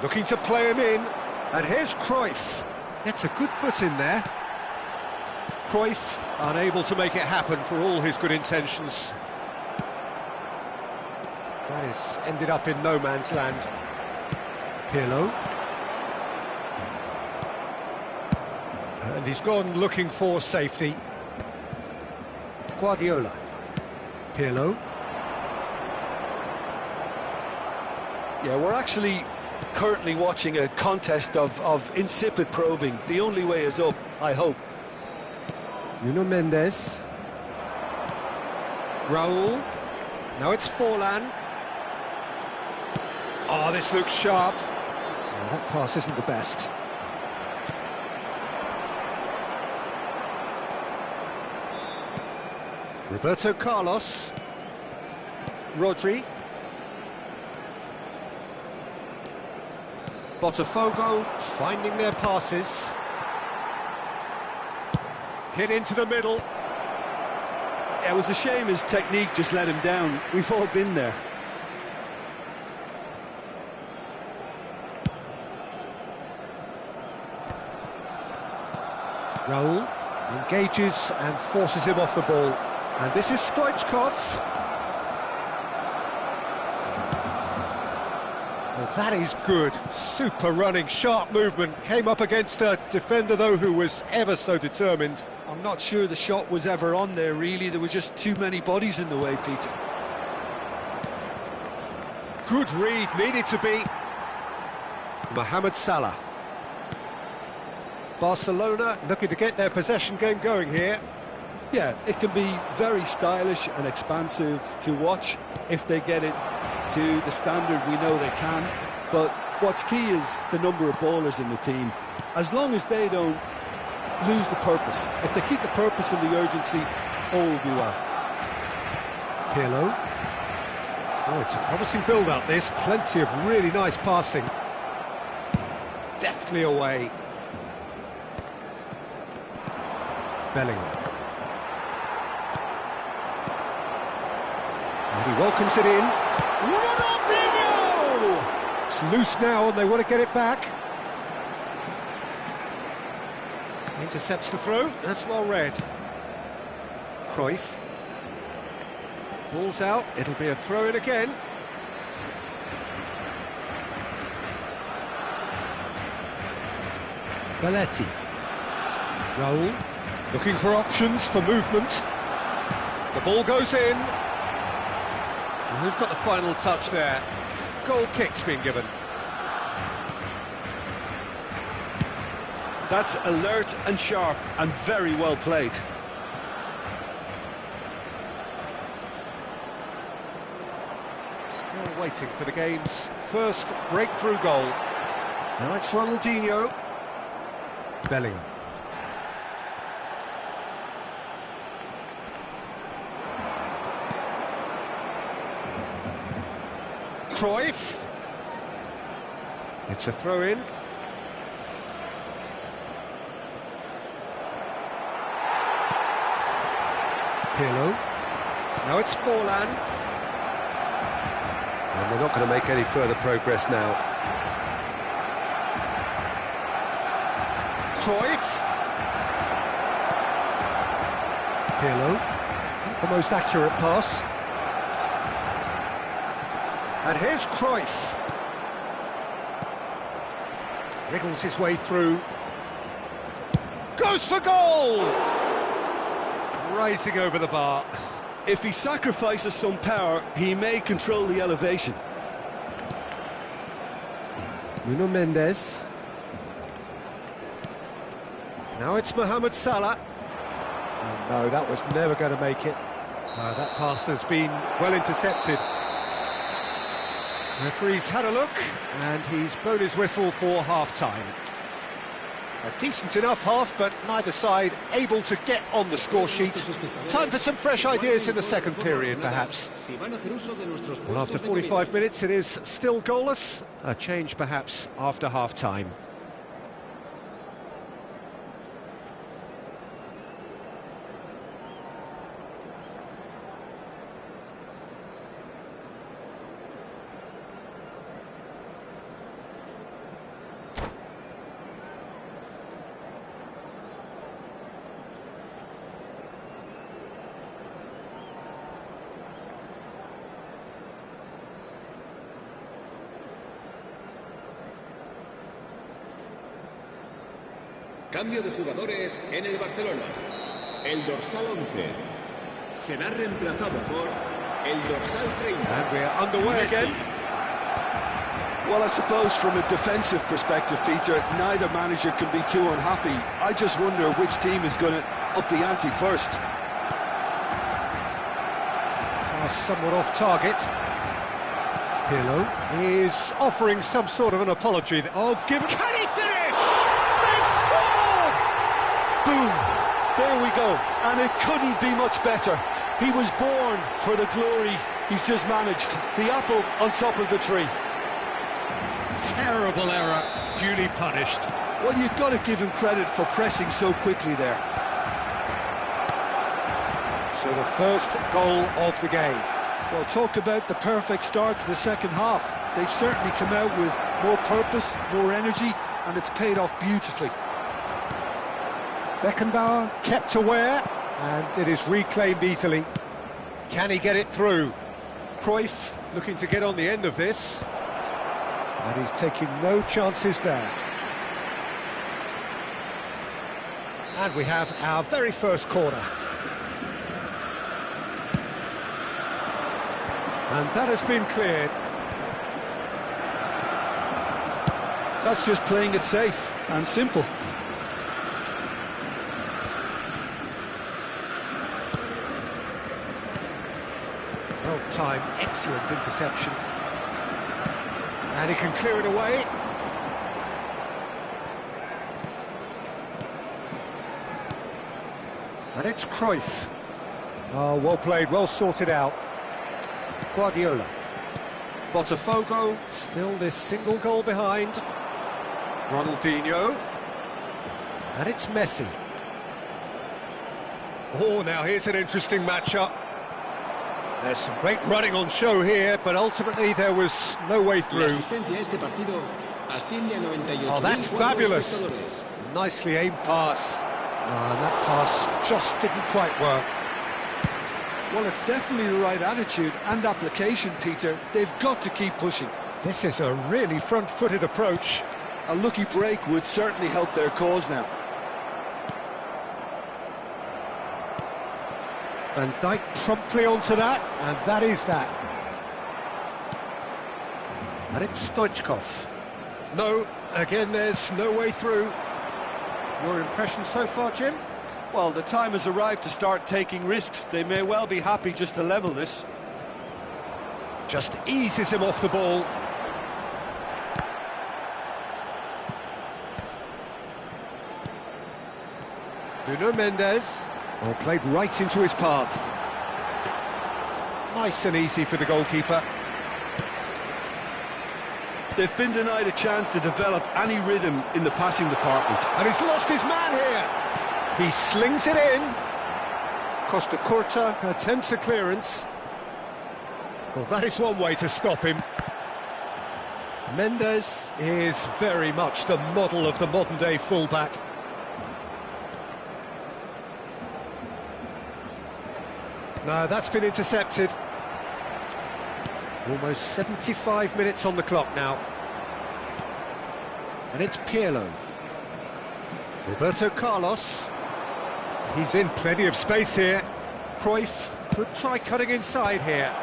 Looking to play him in. And here's Cruyff. Gets a good foot in there. Cruyff unable to make it happen for all his good intentions. That has ended up in no man's land. Pirlo. And he's gone looking for safety. Guardiola. Pirlo. Yeah, we're actually currently watching a contest of insipid probing. The only way is up, I hope. Nuno Mendes. Raul. Now it's Forlan. Oh, this looks sharp. Oh, that pass isn't the best. Roberto Carlos. Rodri. Botafogo finding their passes. Hit into the middle. Yeah, it was a shame his technique just let him down. We've all been there. Raul engages and forces him off the ball. And this is Stoichkov. Well, that is good. Super running, sharp movement. Came up against a defender, though, who was ever so determined. I'm not sure the shot was ever on there, really. There were just too many bodies in the way, Peter. Good read, needed to be. Mohamed Salah. Barcelona looking to get their possession game going here. Yeah, it can be very stylish and expansive to watch if they get it to the standard we know they can. But what's key is the number of ballers in the team. As long as they don't lose the purpose, if they keep the purpose and the urgency, all will be well. Pirlo. Oh, it's a promising build-up, this. Plenty of really nice passing. Deftly away. Bellingham. And he welcomes it in. Ronaldinho! It's loose now and they want to get it back. Intercepts the throw. That's well read. Cruyff. Ball's out. It'll be a throw-in again. Belletti. Raul. Looking for options for movement. The ball goes in. And who's got the final touch there? Goal kick's been given. That's alert and sharp and very well played. Still waiting for the game's first breakthrough goal. Now it's Ronaldinho. Bellingham. Cruyff. It's a throw-in. Pirlo. Now it's Forlan. And they're not going to make any further progress now. Cruyff. Pirlo. The most accurate pass. And here's Cruyff. Wriggles his way through. Goes for goal! Rising over the bar. If he sacrifices some power, he may control the elevation. Nuno Mendes. Now it's Mohamed Salah. Oh, no, that was never going to make it. That pass has been well intercepted. The referee's had a look, and he's blown his whistle for half-time. A decent enough half, but neither side able to get on the score sheet. Time for some fresh ideas in the second period, perhaps. Well, after 45 minutes, it is still goalless. A change, perhaps, after half-time. Cambio de jugadores en el Barcelona. El dorsal 11 será reemplazado por el dorsal 30. And we're underway again. Well, I suppose from a defensive perspective, Peter, neither manager can be too unhappy. I just wonder which team is going to up the ante first. Somewhat off target. Pirlo is offering some sort of an apology. Oh, give him... Can he finish? They've scored! Boom! There we go. And it couldn't be much better. He was born for the glory he's just managed. The apple on top of the tree. Terrible error, duly punished. Well, you've got to give him credit for pressing so quickly there. So the first goal of the game. Well, talk about the perfect start to the second half. They've certainly come out with more purpose, more energy, and it's paid off beautifully. Beckenbauer kept aware, and it is reclaimed easily. Can he get it through? Cruyff looking to get on the end of this. And he's taking no chances there. And we have our very first corner. And that has been cleared. That's just playing it safe and simple. Well timed, excellent interception. And he can clear it away. And it's Cruyff. Oh, well played, well sorted out. Guardiola. Botafogo, still this single goal behind. Ronaldinho. And it's Messi. Oh, now here's an interesting matchup. There's some great running on show here, but ultimately there was no way through. Oh, that's fabulous. Nicely aimed pass. And that pass just didn't quite work. Well, it's definitely the right attitude and application, Peter. They've got to keep pushing. This is a really front-footed approach. A lucky break would certainly help their cause now. Van Dijk promptly onto that, and that is that. And it's Stoichkov. No, again, there's no way through. Your impression so far, Jim? Well, the time has arrived to start taking risks. They may well be happy just to level this. Just eases him off the ball. Nuno Mendes. Oh, played right into his path. Nice and easy for the goalkeeper. They've been denied a chance to develop any rhythm in the passing department. And he's lost his man here. He slings it in. Costa Curta attempts a clearance. Well, that is one way to stop him. Mendes is very much the model of the modern-day fullback. No, that's been intercepted. Almost 75 minutes on the clock now. And it's Pirlo. Roberto Carlos. He's in plenty of space here. Cruyff could try cutting inside here.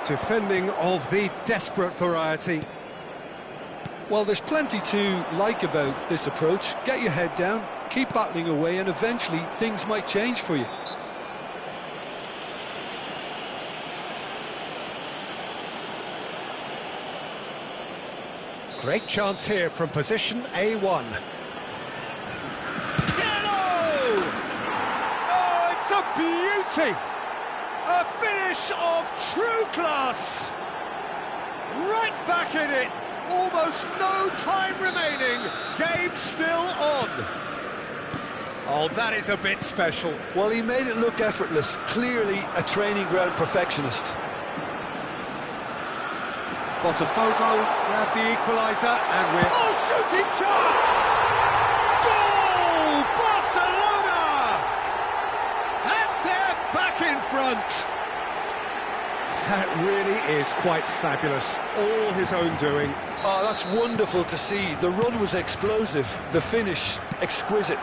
Defending of the desperate variety. Well, there's plenty to like about this approach. Get your head down, keep battling away, and eventually things might change for you. Great chance here from position A1. Pirlo! Oh, it's a beauty! A finish of true class! Right back in it! Almost no time remaining. Game still on. Oh, that is a bit special. Well, he made it look effortless. Clearly a training ground perfectionist. Botafogo grabbed the equaliser and we're... Oh, shooting chance! Goal! Barcelona! And they're back in front. That really is quite fabulous. All his own doing. Oh, that's wonderful to see. The run was explosive. The finish exquisite.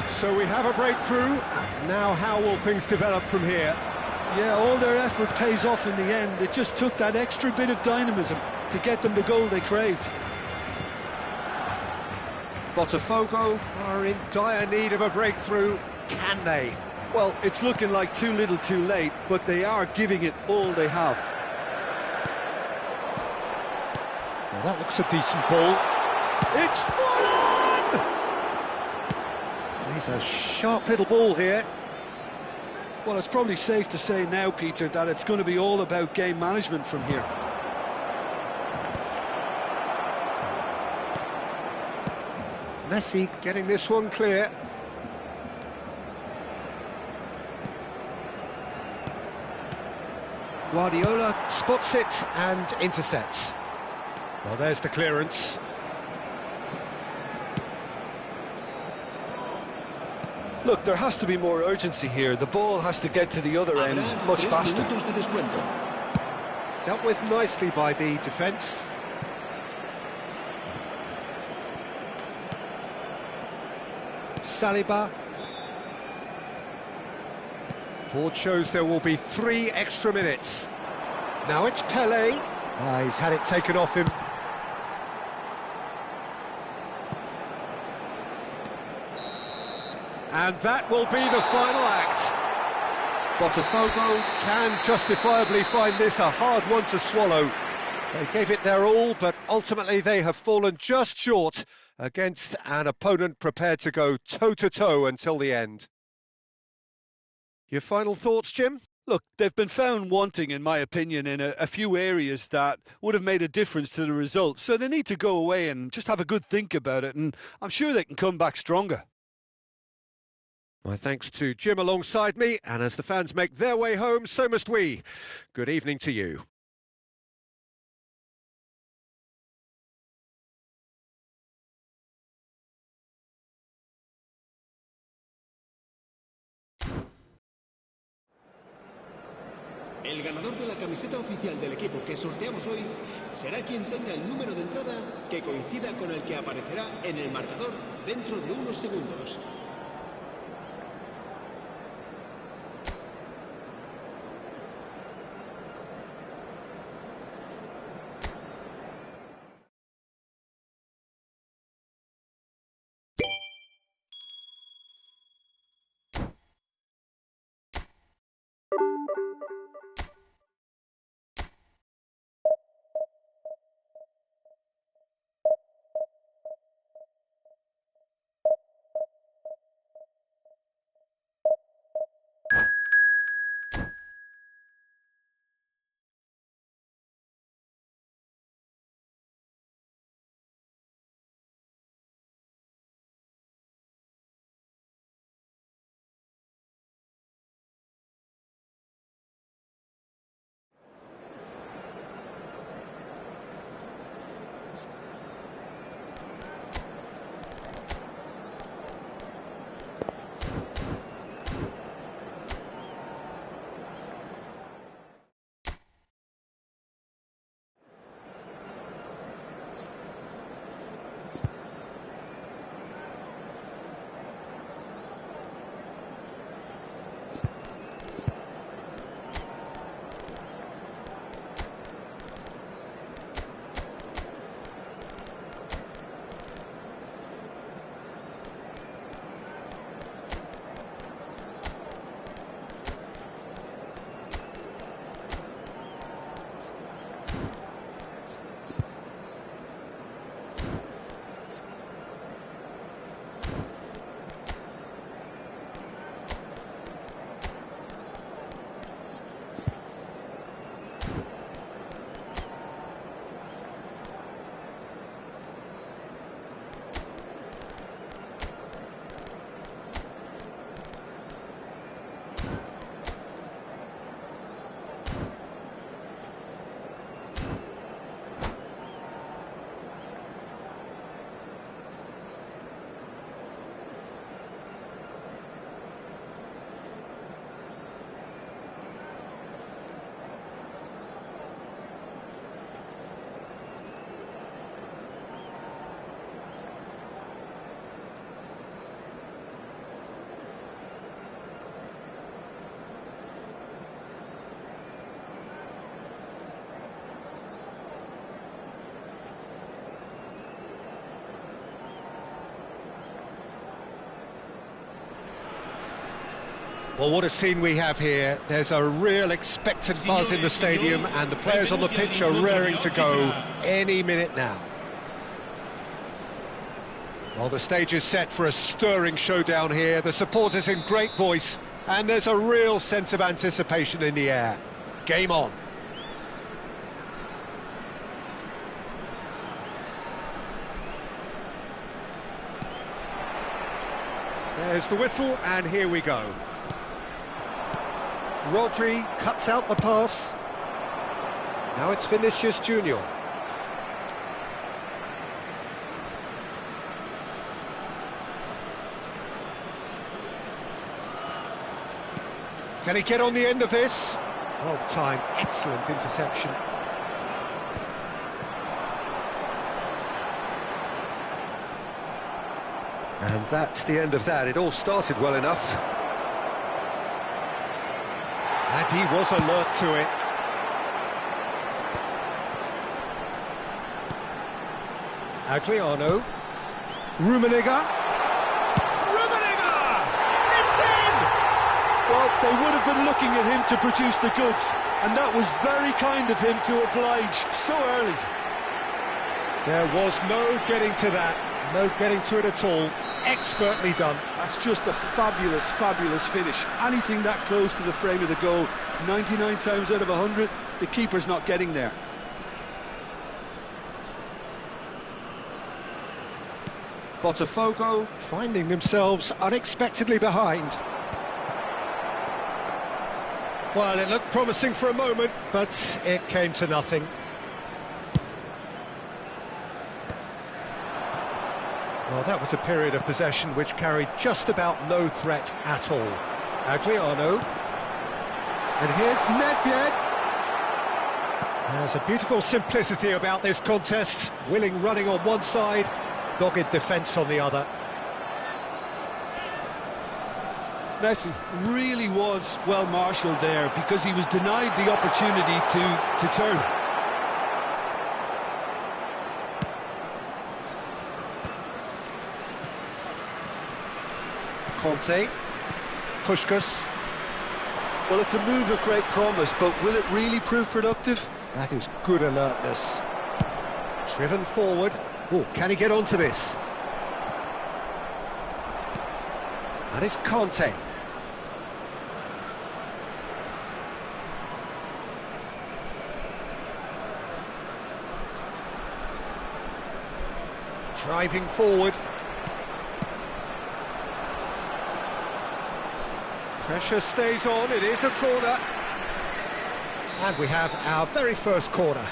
So we have a breakthrough. Now how will things develop from here? Yeah, all their effort pays off in the end. It just took that extra bit of dynamism to get them the goal they craved. Botafogo are in dire need of a breakthrough. Can they? Well, it's looking like too little too late, but they are giving it all they have. Well, that looks a decent ball. It's fallen! He's a sharp little ball here. Well, it's probably safe to say now, Peter, that it's going to be all about game management from here. Messi getting this one clear. Guardiola spots it and intercepts. Well, there's the clearance. Look, there has to be more urgency here. The ball has to get to the other end much faster. Dealt with nicely by the defence. Saliba. Board shows there will be 3 extra minutes. Now it's Pelé. He's had it taken off him. And that will be the final act. Botafogo can justifiably find this a hard one to swallow. They gave it their all, but ultimately they have fallen just short against an opponent prepared to go toe-to-toe until the end. Your final thoughts, Jim? Look, they've been found wanting, in my opinion, in a few areas that would have made a difference to the result. So they need to go away and just have a good think about it, and I'm sure they can come back stronger. My thanks to Jim alongside me, and as the fans make their way home, so must we. Good evening to you. El ganador de la camiseta oficial del equipo que sorteamos hoy será quien tenga el número de entrada que coincida con el que aparecerá en el marcador dentro de unos segundos. Well, what a scene we have here. There's a real expectant buzz in the stadium, and the players on the pitch are raring to go any minute now. Well, the stage is set for a stirring showdown here. The supporters in great voice, and there's a real sense of anticipation in the air. Game on. There's the whistle, and here we go. Rodri cuts out the pass. Now it's Vinicius Junior. Can he get on the end of this? Well timed, excellent interception. And that's the end of that. It all started well enough. And he was alert to it. Adriano. Rummenigge. It's in! Well, they would have been looking at him to produce the goods, and that was very kind of him to oblige so early. There was no getting to that. No getting to it at all. Expertly done. That's just a fabulous, fabulous finish. Anything that close to the frame of the goal, 99 times out of 100, the keeper's not getting there. Botafogo finding themselves unexpectedly behind. Well, it looked promising for a moment, but it came to nothing. Well, that was a period of possession which carried just about no threat at all. Adriano. And here's Nedved. There's a beautiful simplicity about this contest. Willing running on one side, dogged defence on the other. Messi really was well marshalled there because he was denied the opportunity to turn. Conte, Puskás. Well, it's a move of great promise, but will it really prove productive? That is good alertness. Driven forward. Oh, can he get onto this? That is Conte. Driving forward. Pressure stays on, it is a corner. And we have our very first corner.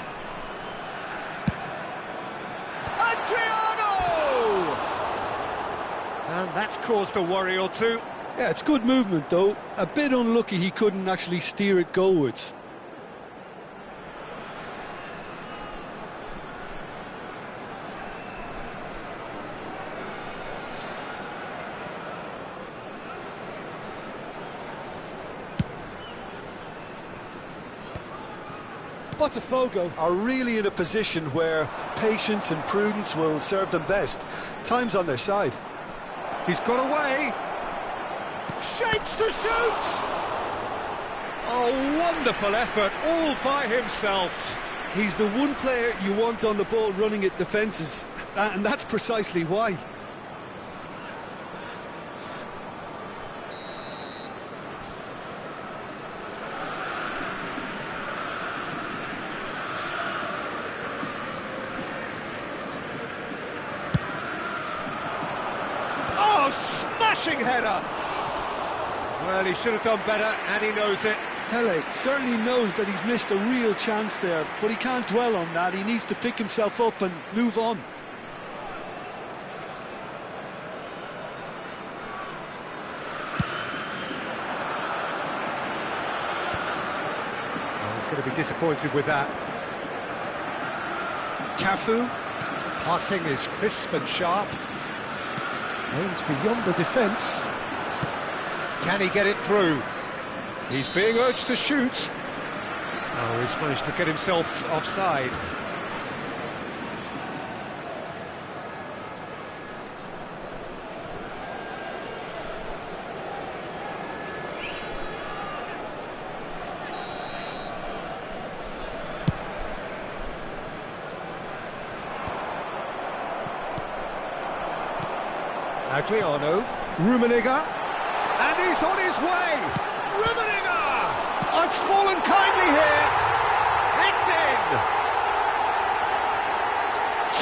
Adriano! And that's caused a worry or two. Yeah, it's good movement though. A bit unlucky he couldn't actually steer it goalwards. Botafogo are really in a position where patience and prudence will serve them best. Time's on their side. He's got away. Shapes to shoot! A wonderful effort, all by himself. He's the one player you want on the ball running at defences, and that's precisely why. Smashing header! Well, he should have done better, and he knows it. Pele certainly knows that he's missed a real chance there, but he can't dwell on that. He needs to pick himself up and move on. Well, he's going to be disappointed with that. Cafu. Passing is crisp and sharp. Aimed beyond the defence. Can he get it through? He's being urged to shoot. Oh, he's managed to get himself offside. Adriano, Rummenigge, and he's on his way! Rummenigge! It's fallen kindly here! It's in!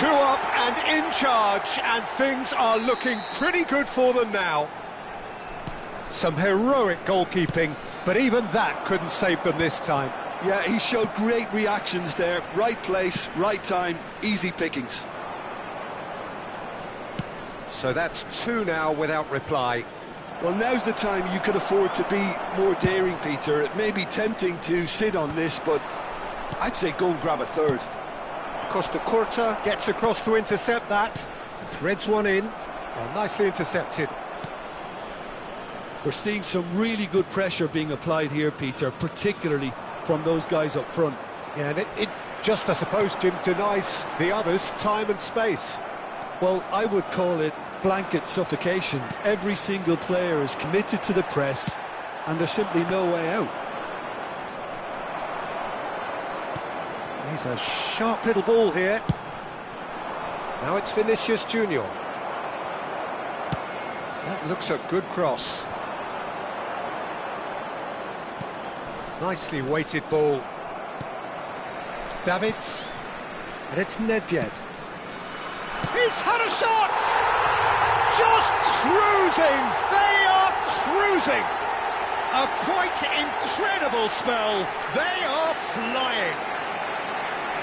2 up and in charge, and things are looking pretty good for them now. Some heroic goalkeeping, but even that couldn't save them this time. Yeah, he showed great reactions there. Right place, right time, easy pickings. So that's 2 now without reply. Well, now's the time you can afford to be more daring, Peter. It may be tempting to sit on this, but I'd say go and grab a third. Costa Curta gets across to intercept that. Threads one in. Well, nicely intercepted. We're seeing some really good pressure being applied here, Peter, particularly from those guys up front. Yeah, and it just, I suppose, Jim, denies the others time and space. Well, I would call it blanket suffocation. Every single player is committed to the press, and there's simply no way out. He's a sharp little ball here. Now it's Vinicius Junior. That looks a good cross. Nicely weighted ball. Davids. And it's Nedved. He's had a shot! Just cruising! They are cruising! A quite incredible spell. They are flying.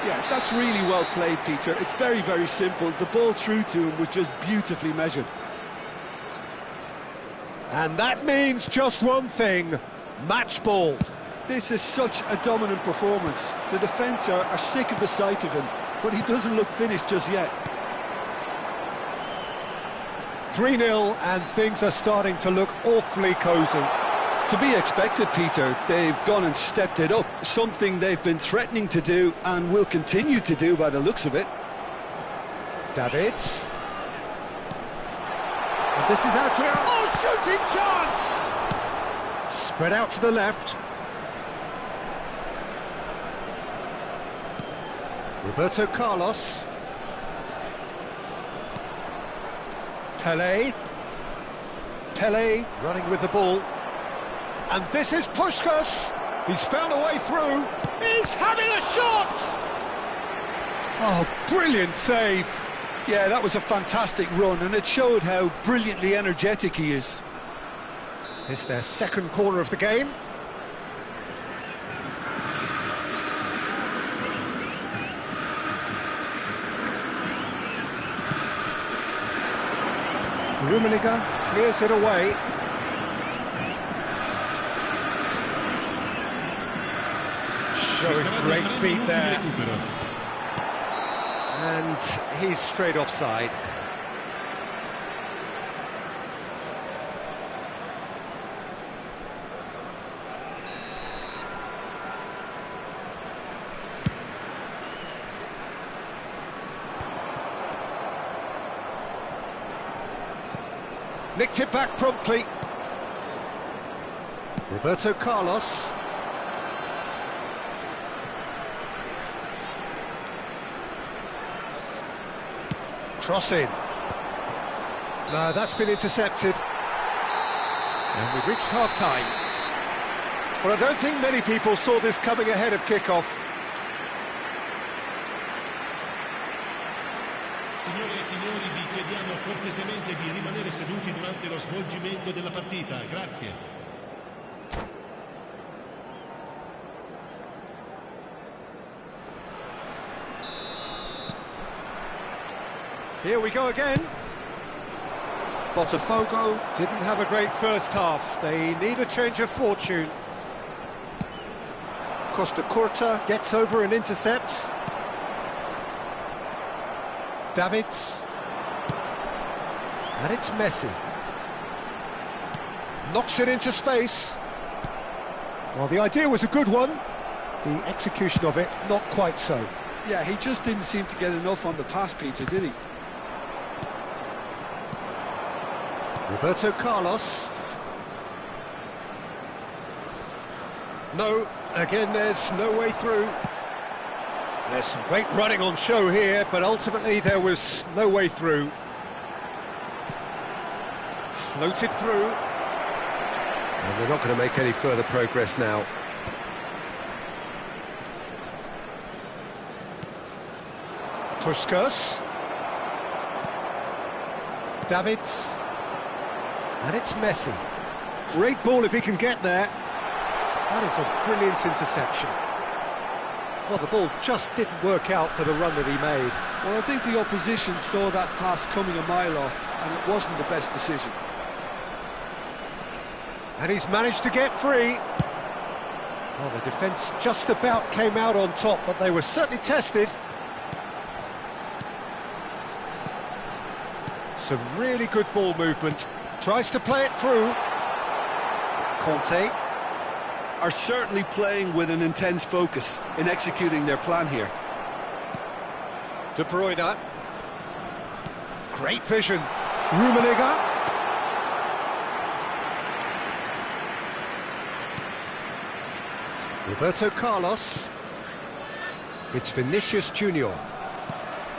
Yeah, that's really well played, Peter. It's very, very simple. The ball through to him was just beautifully measured. And that means just one thing, match ball. This is such a dominant performance. The defence are sick of the sight of him, but he doesn't look finished just yet. 3-0, and things are starting to look awfully cosy. To be expected, Peter. They've gone and stepped it up, something they've been threatening to do and will continue to do by the looks of it. Davids. And this is Adriano. Oh, shooting chance! Spread out to the left. Roberto Carlos. Pelé running with the ball. And this is Puskás. He's found a way through. He's having a shot! Oh, brilliant save. Yeah, that was a fantastic run, and it showed how brilliantly energetic he is. It's their second corner of the game. Rummenigge clears it away. Showing great feet there. And he's straight offside. Nicked it back promptly. Roberto Carlos. Cross in. No, that's been intercepted. And we've reached half-time. Well, I don't think many people saw this coming ahead of kick-off. Signore e signori, vi chiediamo cortesemente di rimanere seduti durante lo svolgimento della partita. Grazie. Here we go again. Botafogo didn't have a great first half. They need a change of fortune. Costa Curta gets over and intercepts. Davids. And it's Messi. Knocks it into space. Well, the idea was a good one. The execution of it, not quite so. Yeah, he just didn't seem to get enough on the pass, Peter, did he? Roberto Carlos. No, again there's no way through. There's some great running on show here, but ultimately there was no way through. Floated through. And they're not going to make any further progress now. Puskas. Davids. And it's Messi. Great ball if he can get there. That is a brilliant interception. Well, the ball just didn't work out for the run that he made. Well, I think the opposition saw that pass coming a mile off, and it wasn't the best decision. And he's managed to get free. Well, the defence just about came out on top, but they were certainly tested. Some really good ball movement. Tries to play it through. Conte. Are certainly playing with an intense focus in executing their plan here. De Bruyne. Great vision. Rummenigge. Roberto Carlos. It's Vinicius Junior.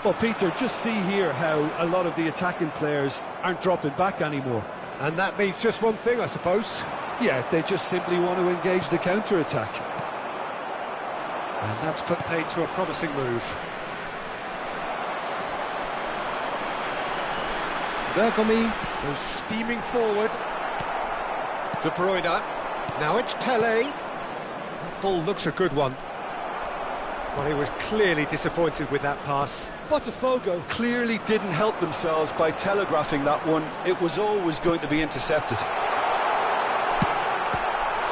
Well, Peter, just see here how a lot of the attacking players aren't dropping back anymore. And that means just one thing, I suppose. Yeah, they just simply want to engage the counter-attack. And that's put paid to a promising move. Bergomi goes steaming forward. De Bruyne. Now it's Pelé. That ball looks a good one. Well, he was clearly disappointed with that pass. Botafogo clearly didn't help themselves by telegraphing that one. It was always going to be intercepted.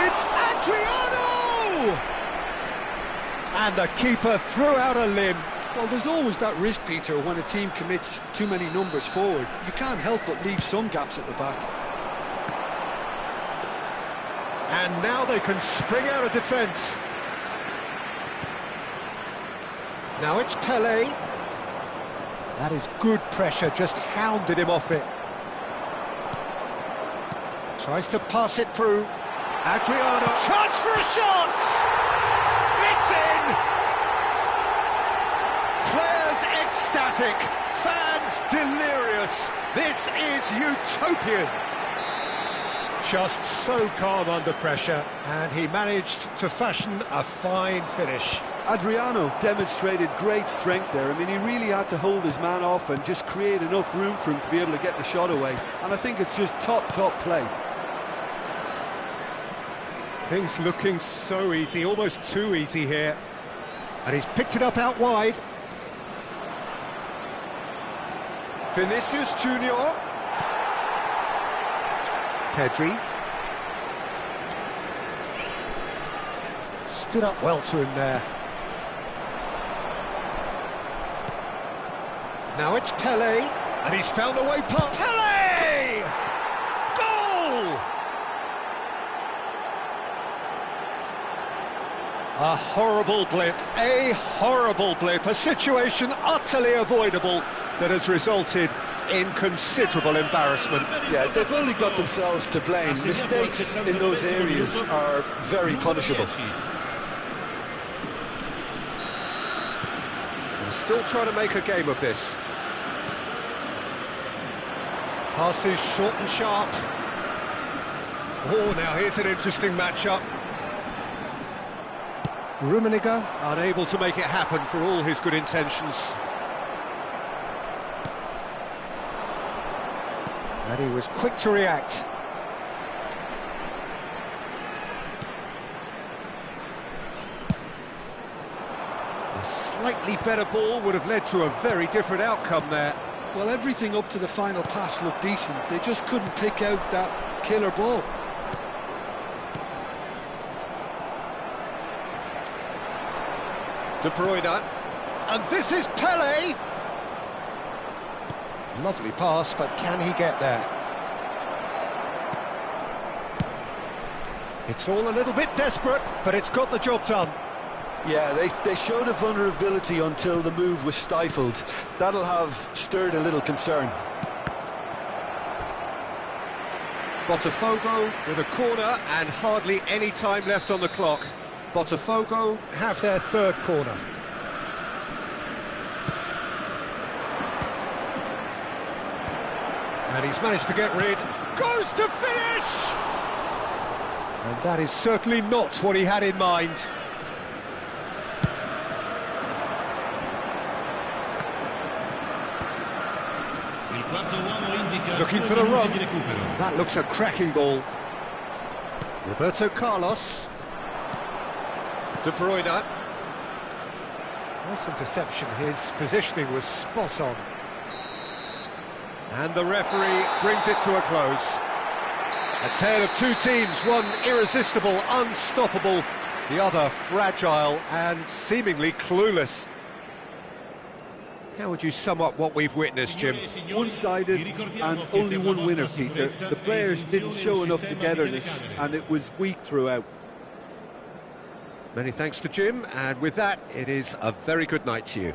It's Adriano! And the keeper threw out a limb. Well, there's always that risk, Peter, when a team commits too many numbers forward. You can't help but leave some gaps at the back. And now they can spring out of defence. Now it's Pelé. That is good pressure, just hounded him off it. Tries to pass it through. Adriano. Chance for a shot! It's in! Players ecstatic, fans delirious. This is utopian. Just so calm under pressure, and he managed to fashion a fine finish. Adriano demonstrated great strength there. I mean, he really had to hold his man off and just create enough room for him to be able to get the shot away. And I think it's just top play. Things looking so easy, almost too easy here. And he's picked it up out wide. Vinicius Junior. Pedri. Stood up well to him there. Now it's Pelé, and he's found a way past. Pelé! Goal! A horrible blip, a situation utterly avoidable that has resulted in considerable embarrassment. Yeah, they've only got themselves to blame. Mistakes in those areas are very punishable. They're still trying to make a game of this. Passes short and sharp. Oh, now here's an interesting matchup. Rummenigge unable to make it happen for all his good intentions. And he was quick to react. A slightly better ball would have led to a very different outcome there. Well, everything up to the final pass looked decent. They just couldn't pick out that killer ball. De Bruyne. And this is Pelé. Lovely pass, but can he get there? It's all a little bit desperate, but it's got the job done. Yeah, they showed a vulnerability until the move was stifled. That'll have stirred a little concern. Botafogo with a corner and hardly any time left on the clock. Botafogo have their third corner. And he's managed to get rid. Goes to finish! And that is certainly not what he had in mind. Looking for the run. That looks a cracking ball. Roberto Carlos. De Bruyne. Nice interception. His positioning was spot on. And the referee brings it to a close. A tale of two teams, one irresistible, unstoppable, the other fragile and seemingly clueless. How would you sum up what we've witnessed, Jim? One-sided and only one winner, Peter. The players didn't show enough togetherness and it was weak throughout. Many thanks to Jim, and with that, it is a very good night to you.